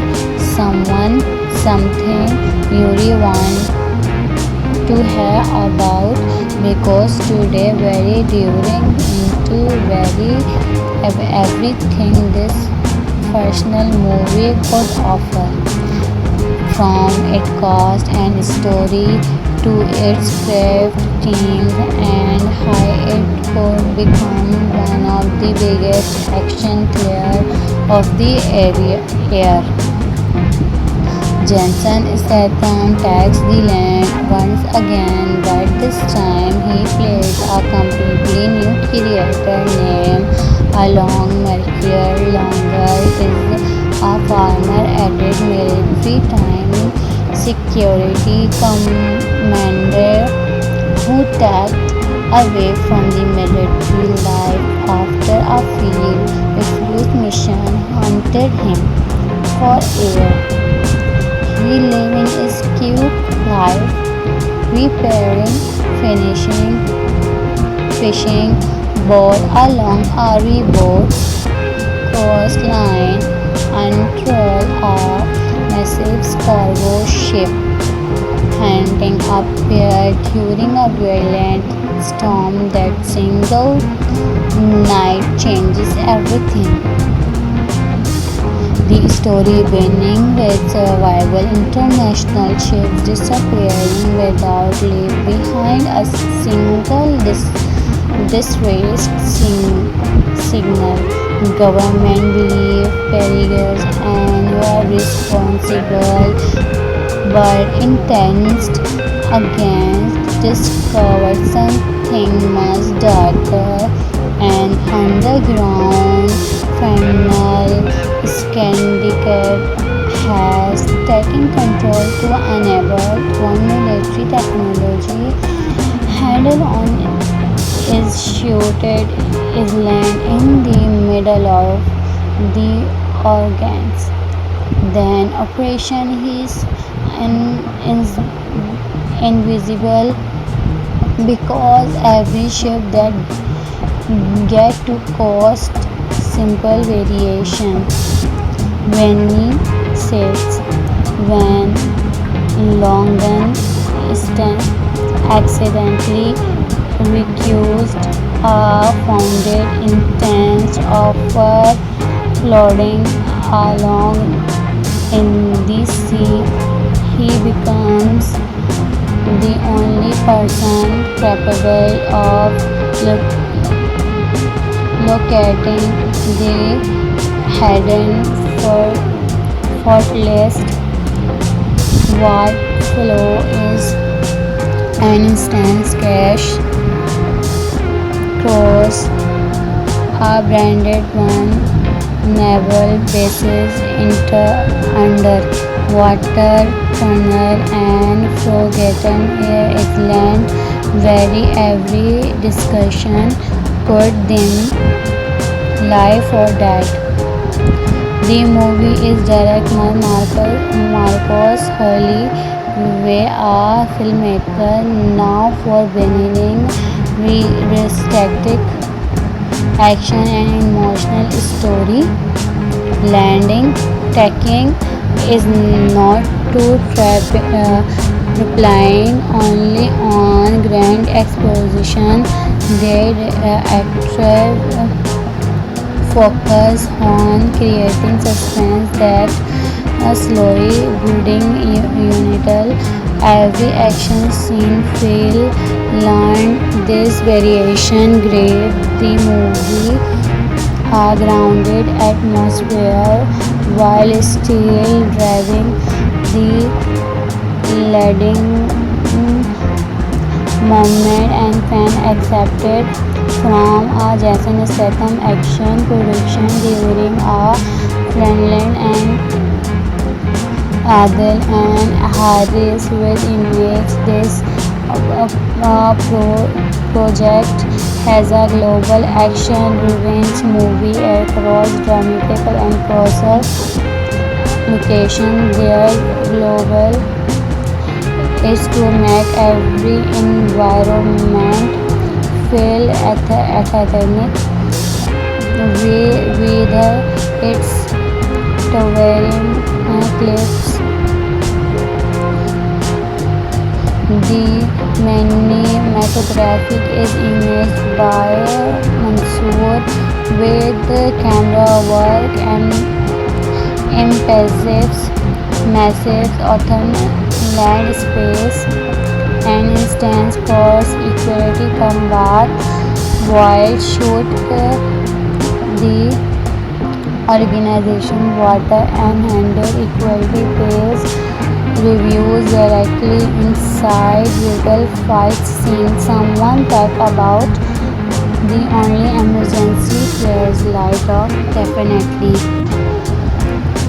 something you want to hear about because today very during into very everything this fictional movie could offer, from its cast and story to its craft teams and how it could become one of the biggest action thrillers of the year. Jason Statham takes the land once again, but this time he plays a completely new character named Along Mercure. Longer is a former added military time security commander who tapped away from the military life after a field refused mission hunted him for air. He living his cute life, repairing, finishing, fishing boat along a rowboat coastline until a massive cargo ship hunting appeared during a violent storm. That single night changes everything. The story beginning with survival international ships disappearing without leave behind a single distressed signal. Government believe perils and were responsible, but intense against discovered something much darker and underground. Final syndicate has taken control to enable one military technology handle on is shooted island in the middle of the organs. Then operation is invisible because every ship that get to cost simple variation. When he says when Longan accidentally recused a founded intense offer floating along in the sea, he becomes the only person capable of locating the hidden fortress. What flow is an instant cash cross a branded one naval bases underwater tunnel and forgotten island where every discussion put them life or death. The movie is directed by Marcos Hurley, a filmmaker now for beginning realistic action and emotional story. Landing taking is not to relying only on grand exposition. Their actors focus on creating suspense that slowly building until every action scene feel learned. This variation gave the movie a grounded atmosphere while still driving the leading moment and fan accepted from a Jason Statham action production during a Friendland and Adil and Harris with image. This project has a global action revenge movie across dramatic and closer location. Their global is to make every environment feel authentic, whether it's towering cliffs, the cinematography is imaged by Mansoor with camera work and impressive massive open land space and instance force equality combat while shoot the organization, water and handle equality pays reviews directly inside legal fight scene. Someone talk about the only emergency flares light off definitely.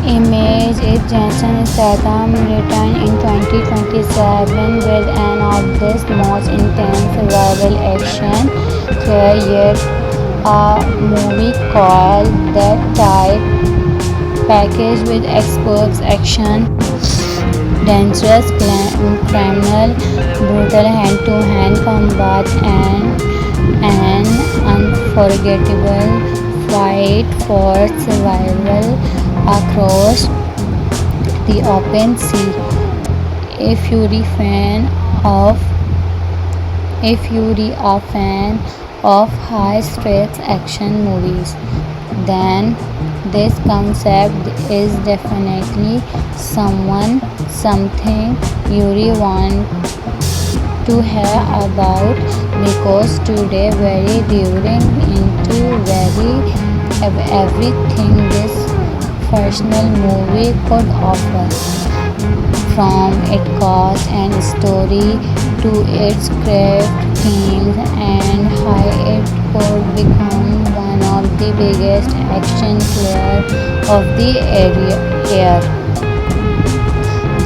Image is Jason Statham returned in 2027 with an of this most intense survival action thriller yet, a movie called The Type, packaged with experts action, dangerous criminal, brutal hand-to-hand combat, and an unforgettable fight for survival across the open sea. If you're a fan of high stakes action movies, then this concept is definitely something you really want to hear about because today very during into everything this fictional movie could offer, from its cast and story to its craft themes and how it could become one of the biggest action thrillers of the year.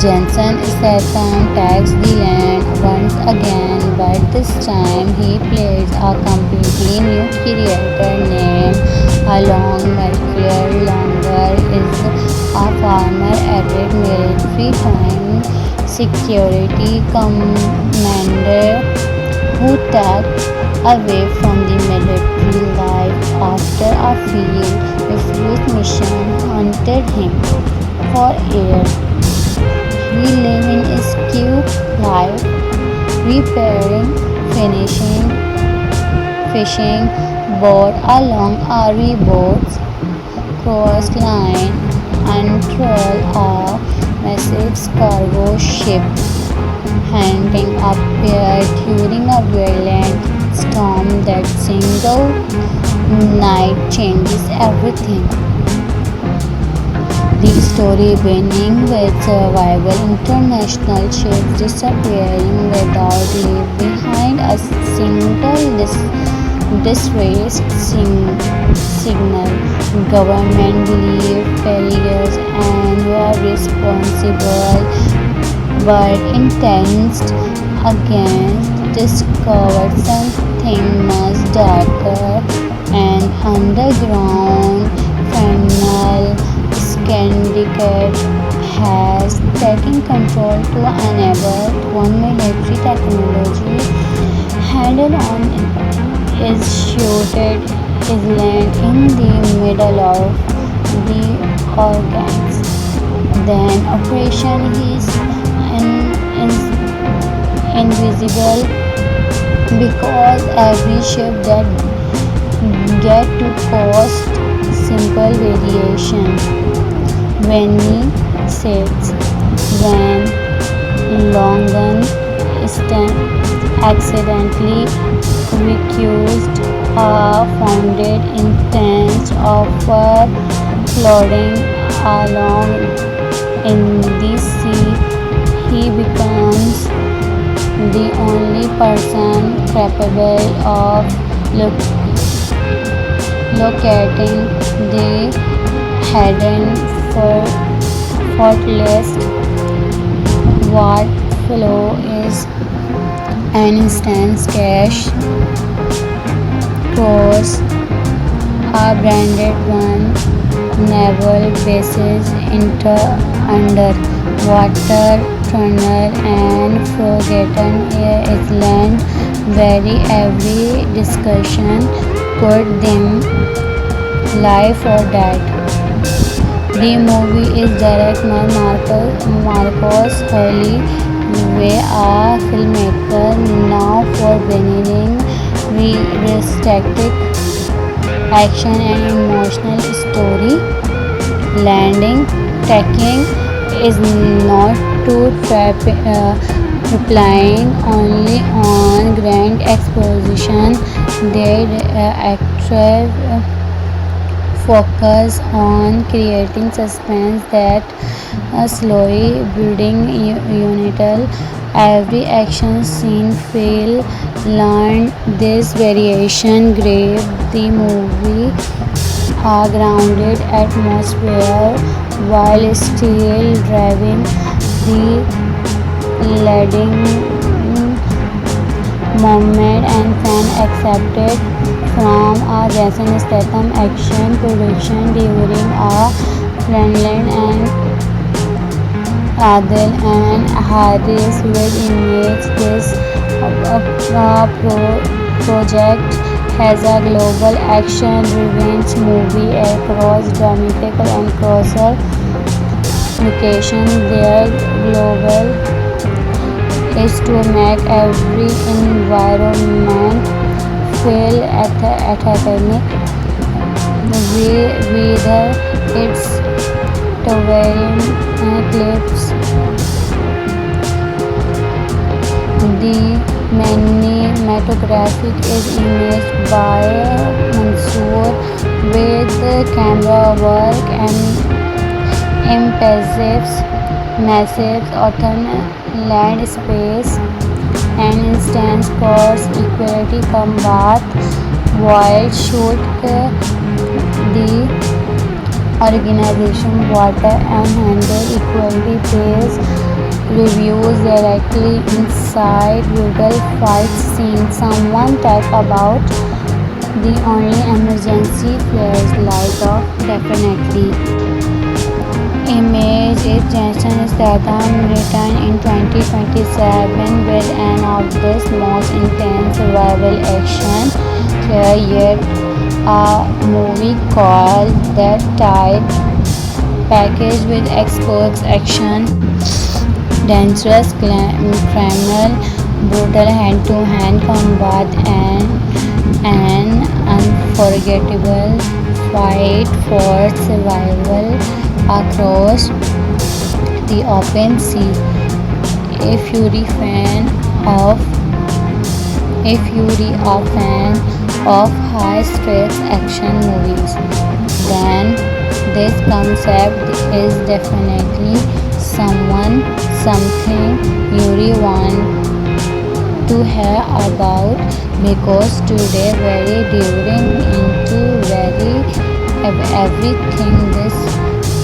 Jensen Statham takes the land once again, but this time he plays a completely new character named Along Mercury. Longer is a former added military time security commander who tapped away from the military life after a field refused mission hunted him for years. He lives in a skilled life, repairing, finishing, fishing, board along RV boats, cross line, and troll a massive cargo ship, handing up here during a violent storm that single night changes everything. The story beginning with survival international ships disappearing without leave behind a single distressed signal. Government believe failures and were responsible, but intense against discovered something much darker, an underground criminal syndicate has taken control to enable one military technology handled on is shooted island in the middle of the organs. Then operation is invisible because every ship that get to cost simple variation. When he sits, when Longan accidentally recused a founded instance of floating along in the sea, he becomes the only person capable of locating the hidden fortress. What flow is an instance cache cross a branded one naval bases underwater tunnel and forgotten island where every discussion could them life or death. The movie is directed by Marcos Hurley, a filmmaker now for bringing realistic action and emotional story. Landing taking is not to relying only on grand exposition. They active focus on creating suspense that slowly building until every action scene feel learned. This variation gave the movie a grounded atmosphere while still driving the leading moment and fan accepted from a Jason Statham action production during a Friendland and Adil and Harris will image this project has a global action revenge movie across dramatical and closer location. Their global is to make every environment feel authentic, whether it's towering clips, the cinematographic is imaged by Mansoor with camera work and impressive massive autumn landscapes and instance cause equality combat while shoot the organization water and handle equality pays reviews directly inside brutal fight scene. Someone talk about the only emergency flashlight of definitely image is Jason Statham return in 2027 with an of this most intense survival action thriller yet, a movie called That Tide, packaged with experts action, dangerous criminal, brutal hand-to-hand combat, and an unforgettable fight for survival across the open sea. If you're a fan of high stakes action movies, then this concept is definitely something you want to hear about because today very during into very everything this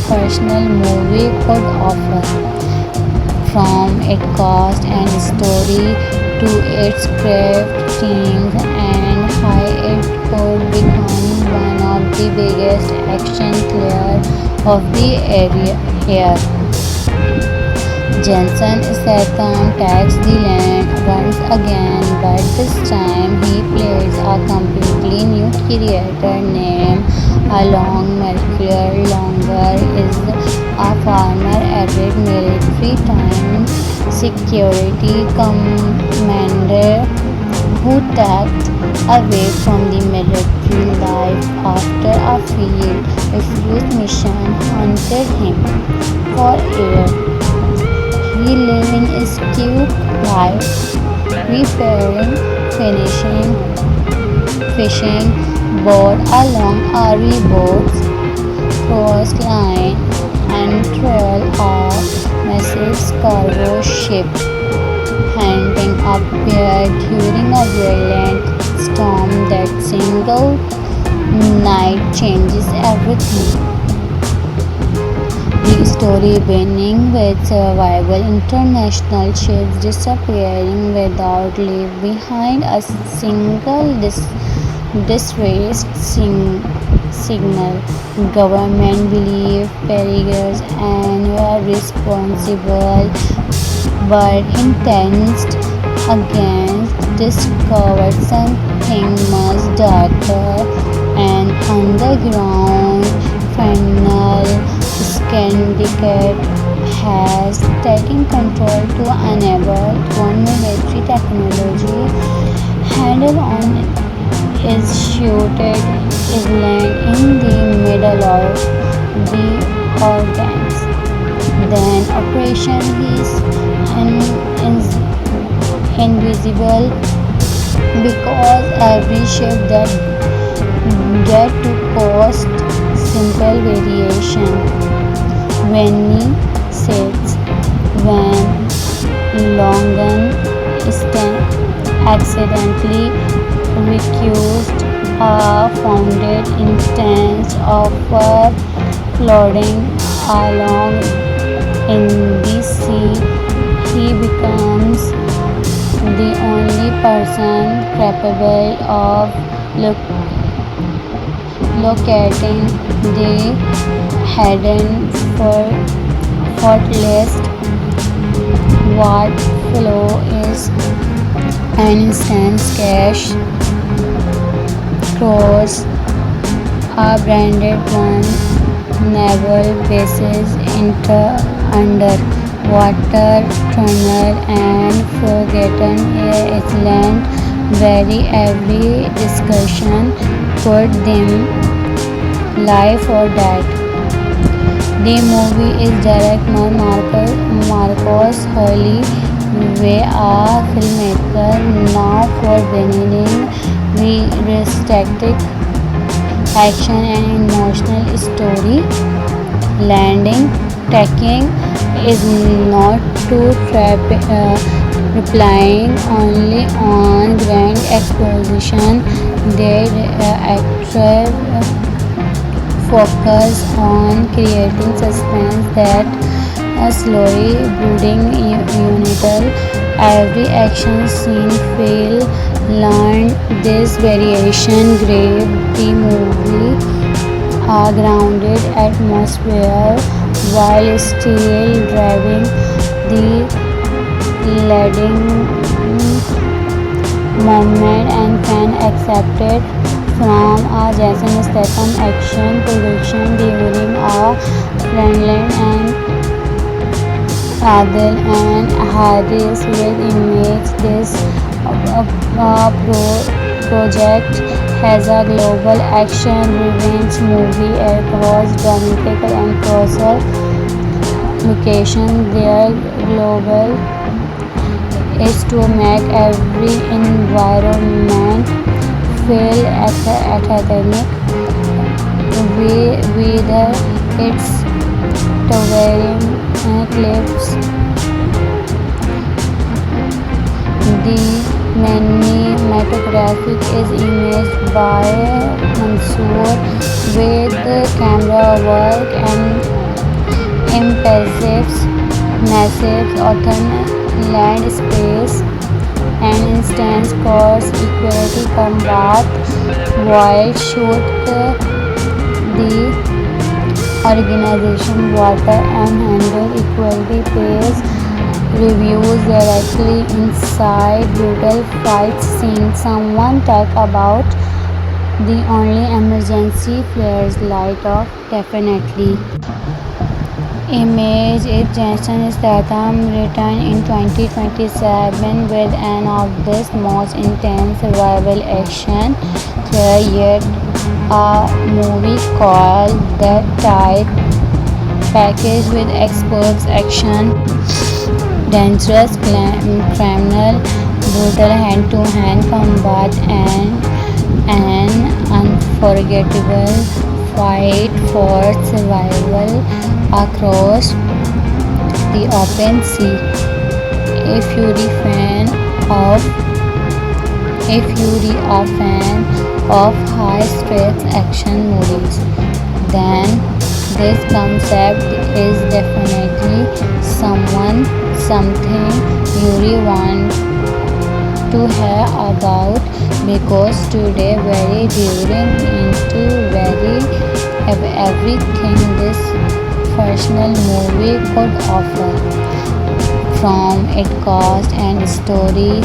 personal movie could offer, from its cast and story to its craft teams and how it could become one of the biggest action thrillers of the year. Jensen Statham takes the land once again, but this time he plays a completely new character named Along Mercury. Longer is a former added military time security commander who tapped away from the military life after a field refuse mission haunted him for years. He lives in a cute life, repairing, finishing, fishing, board along RV boats, coastline, and trail a massive cargo ship, ending up here during a violent storm that single night changes everything. The story beginning with survival international ships disappearing without leave behind a single distressed signal. Government believe perigers and were responsible but intense against discovered something much darker and underground. Final syndicate has taken control to enable one military technology handle on is shooted island in the middle of the organs. Then operation is invisible because every ship that get to coast simple variation. Winnie says when Longan accidentally recused a founded instance of floating along in the sea, he becomes the only person capable of locating the hidden fortress. What flow is an instance cache cross a branded one naval bases underwater tunnel and forgotten island where every discussion put them life or death. The movie is directed by Marcos Hurley, a filmmaker now for bringing realistic action and emotional story. Landing taking is not to relying only on grand exposition. Their actual focus on creating suspense that slowly building until every action scene feel learned. This variation gave the movie a grounded atmosphere while still driving the leading moment and can accept it from a Jason Statham action production during a Friendland and Adil and Harris with image. This project has a global action revenge movie across dramatical and closer location. Their global is to make every environment feel authentic, whether it's towering cliffs, the cinematography is imaged by Mansoor with camera work and impressive massive open land space and instance course equality combat while shoot the organization water and handle equality pays reviews directly inside brutal fight scene. Someone talk about the only emergency flares light off definitely. Image is Jason Statham returned in 2027 with an of this most intense survival action thriller yet, a movie called The Tide package with experts action, dangerous criminal, brutal hand-to-hand combat and an unforgettable fight for survival across the open sea. If you're a fan of high-stakes action movies, then this concept is definitely something you want to hear about because today very during into very everything this fictional movie could offer, from its cast and story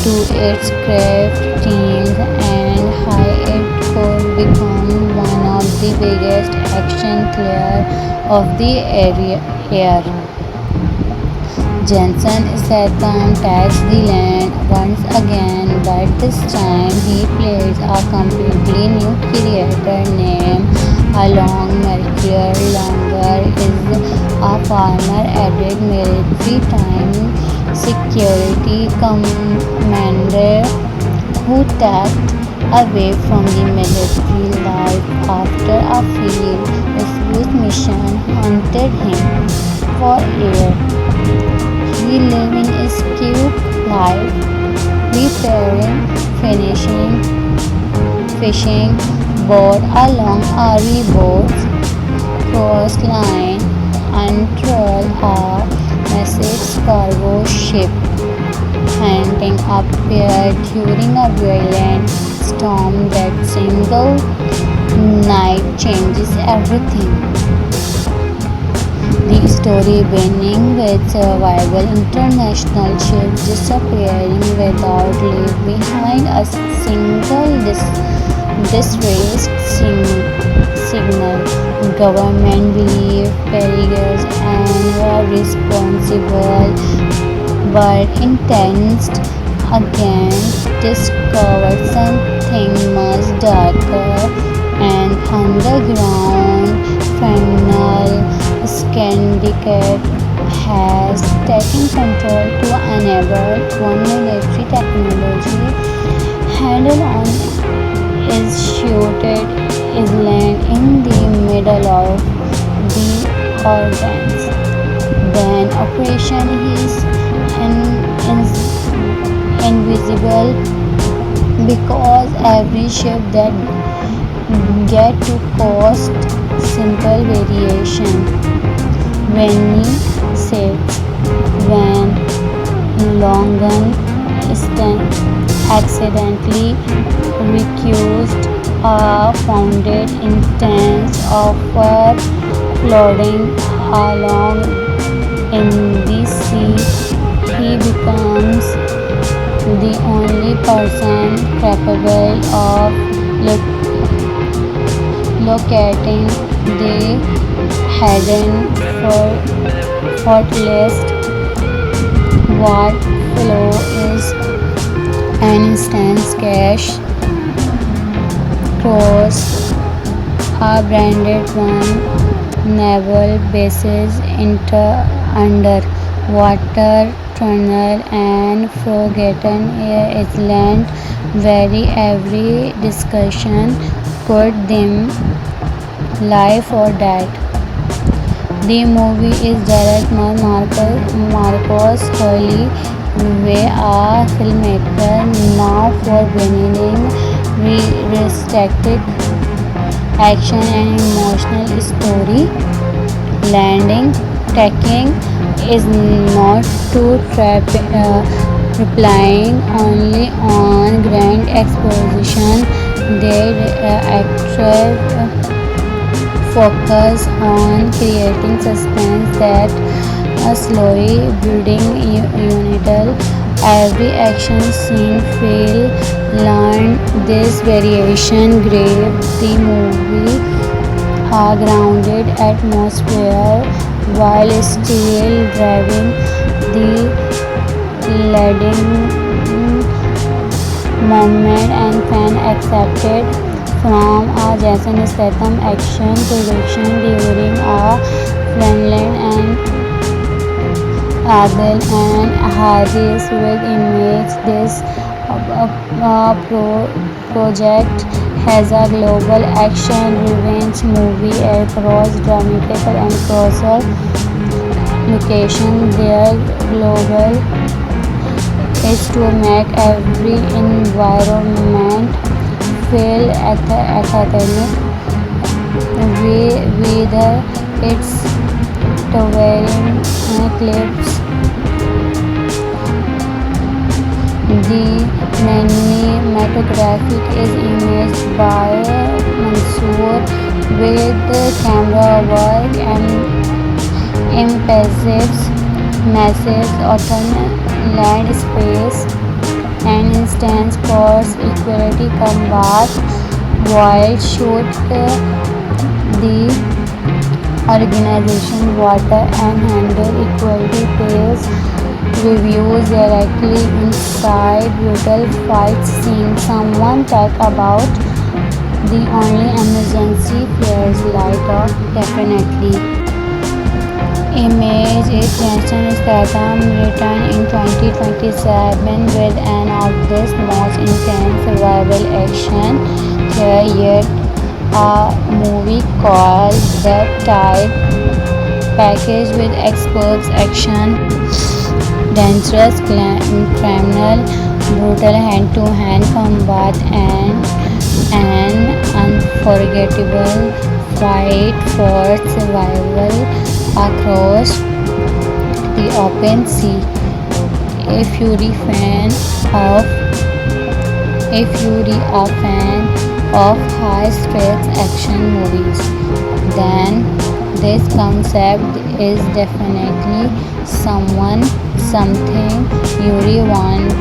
to its craft teams and how it could become one of the biggest action thrillers of the year. Jensen Statham takes the land once again, but this time he plays a completely new character named Along. Mercure Longer is a former added military time security commander who takes away from the military life after a failed refused mission hunted him for air. He lived in a skilled life, repairing, finishing, fishing, board along RV boats, crossed line, untrolled a massive cargo ship, hunting up there during a violent storm that single night changes everything. The story beginning with survival international ship disappearing without leave behind a single distressed signal. Government believed perils and were responsible, but intense again discovered something much darker and underground. Final syndicate has taken control to enable one military technology handle on is shooted island in the middle of the Organs. Then operation is invisible because every ship that get to cost simple variation. When sets when Longan accidentally recused a founded instance of floating along in the sea, he becomes the only person capable of locating the hidden fortress. What flow is an instance cache cross a branded one naval bases underwater tunnel and forgotten island where every discussion put them life or death. The movie is directed by Marcos Hurley, a filmmaker now for beginning realistic action and emotional story. Landing taking is not too relying only on grand exposition. Their actors focus on creating suspense that slowly building until every action scene feel learned. This variation gave the movie a grounded atmosphere while still driving the leading moment and fan accepted from a Jason Statham action production during a Friendland and Adel and Harris with image. This project has a global action revenge movie across dramatical and closer location. Their global is to make every environment feel authentic, whether it's towering clips, the cinematography is imaged by Mansoor with camera work and impressive massive open land space and instance course equality combat while shoot the organization water and handle equality pays reviews directly inside brutal fight scene. Someone talk about the only emergency flares light off definitely. image is Jason Statham returned in 2027 with an of this most intense survival action thriller yet, a movie called The Tide, packaged with experts action, dangerous criminal, brutal hand-to-hand combat, and an unforgettable fight for survival across the open sea. If you're a fan of high-stakes action movies, then this concept is definitely something you really want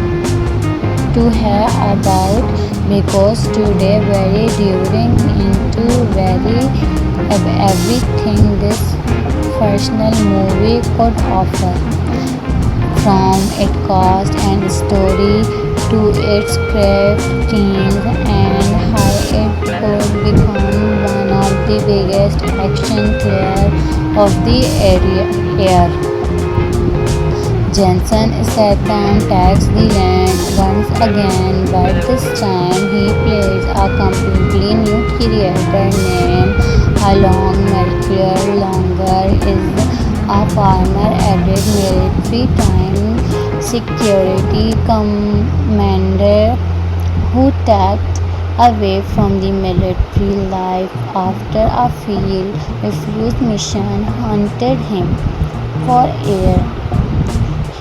to hear about because today very during into very everything this fictional movie could offer, from its cast and story to its craft teams and how it could become one of the biggest action thrillers of the year. Jensen Statham takes the land once again, but this time he plays a completely new character named Along Mercury. Longer is a former added military time security commander who tapped away from the military life after a failed refused mission hunted him for air.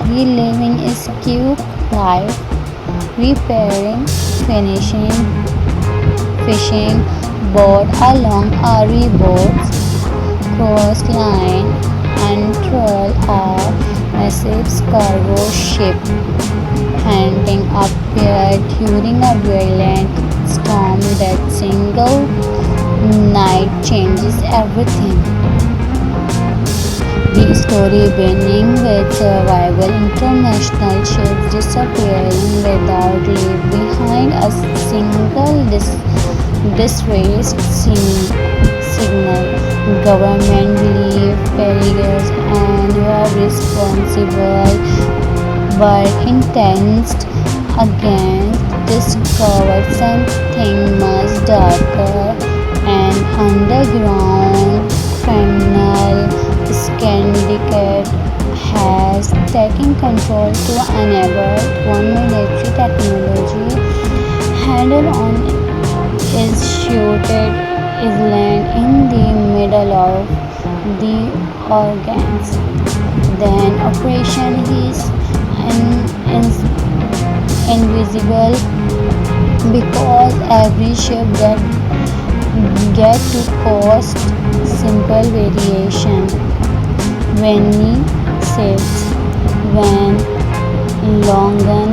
He living his cute life, repairing, finishing, fishing, board along RV boats, coastline, and troll a massive cargo ship, handing up here during a violent storm that single night changes everything. The story beginning with survival international ships disappearing without leave behind a single distressed signal. Government believe perils and were responsible but intense against discovered something much darker, an underground criminal syndicate has taken control to enable one military technology handle on is shooted island in the middle of the organs. Then operation is invisible because every ship that get to cost simple variation. When saves when Longan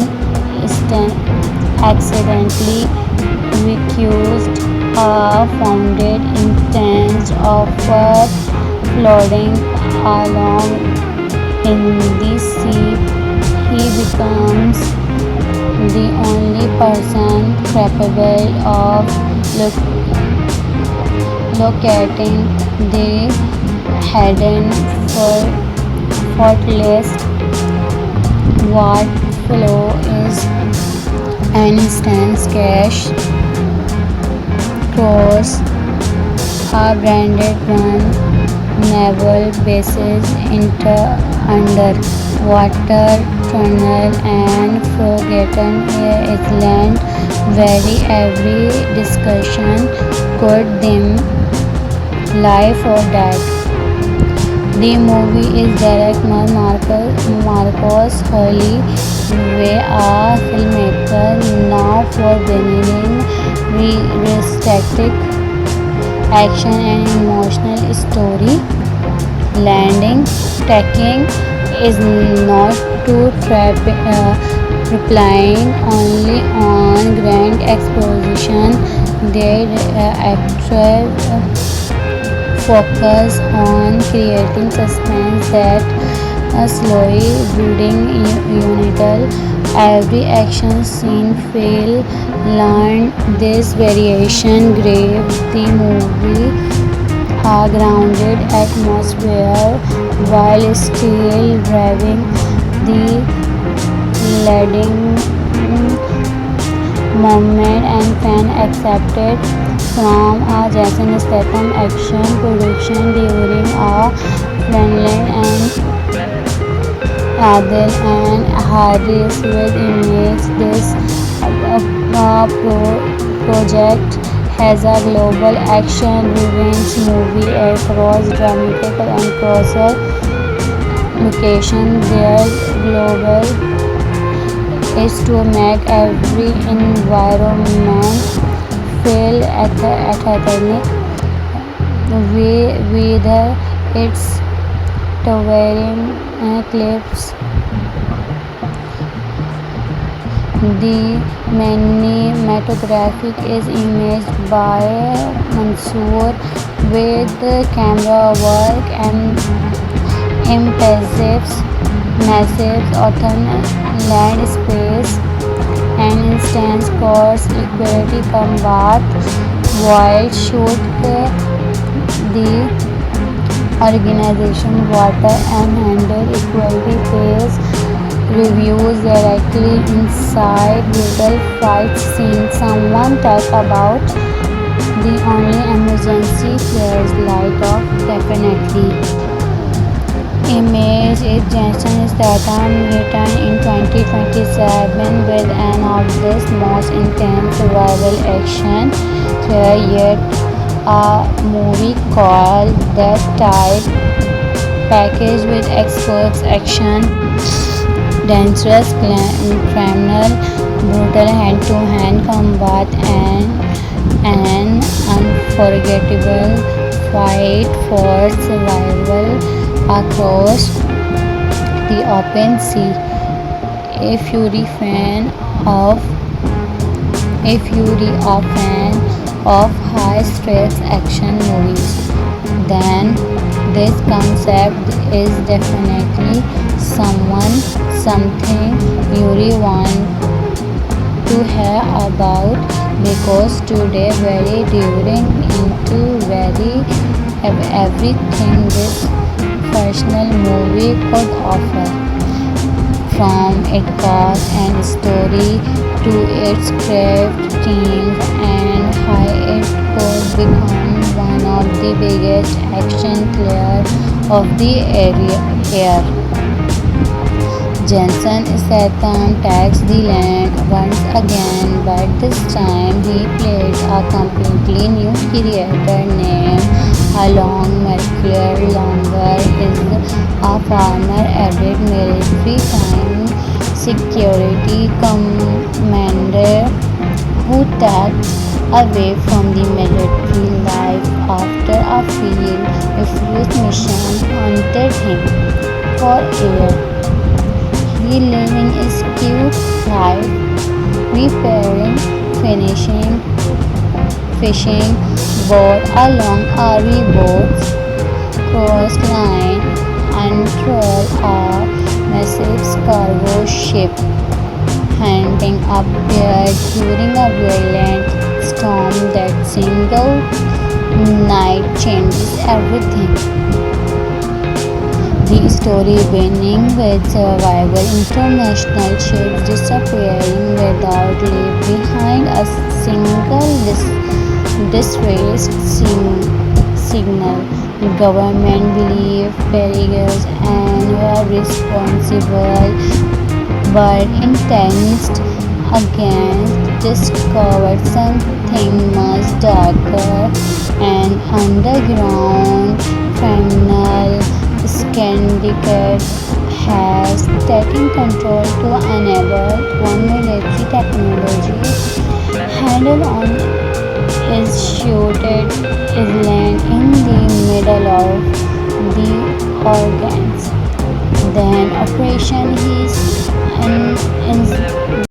accidentally recused a founded instance of floating along in the sea. He becomes the only person capable of locating the hidden fortress. What flow is an instant cash cross a branded one naval bases underwater tunnel and forgotten island where every discussion could them life or death. The movie is directed by Marcos Hurley, a filmmaker now for bringing realistic action and emotional story. Landing taking is not to relying only on grand exposition. Their actual focus on creating suspense that slowly building until every action scene feel learned. This variation gave the movie a grounded atmosphere while still driving the leading moment and fan accepted from a Jason Statham action production during a Finland and Adil and Harris with image. This project has a global action revenge movie across dramatic and closer location. Their global is to make every environment feel authentic, whether it's towering cliffs, the cinematography is imaged by Mansoor with camera work and impressive massive autumn landscapes and instance course equality combat while shoot the organization water and handle equality pays reviews directly inside brutal fight scene. Someone talk about the only emergency flares light off definitely. Image is Jason Statham returned in 2027 with an of this most intense survival action thriller yet, a movie called The Tide, packaged with experts action, dangerous criminal, brutal hand-to-hand combat, and an unforgettable fight for survival across the open sea. Of if you're a fan of high-stakes action movies, then this concept is definitely something you really want to hear about because today very during into very everything this fictional movie could offer, from its cast and story to its craft team and how it could become one of the biggest action thrillers of the year. Jensen Statham takes the land once again, but this time he played a completely new character named Along Mercury. Longer is a former added military time security commander who tapped away from the military life after a field refused mission hunted him for a year. He living his cute life, repairing, finishing, fishing, board along RV boats, cross line, and troll a massive cargo ship, hunting up there during a violent storm that single night changes everything. The story beginning with survival, international ships disappearing without leave behind a single distressed signal. Government believe perils and were responsible, but intense against discovered something much darker and underground. Criminal syndicate has taken control to enable one military technology handle on is shooted island in the middle of the organs. Then operation is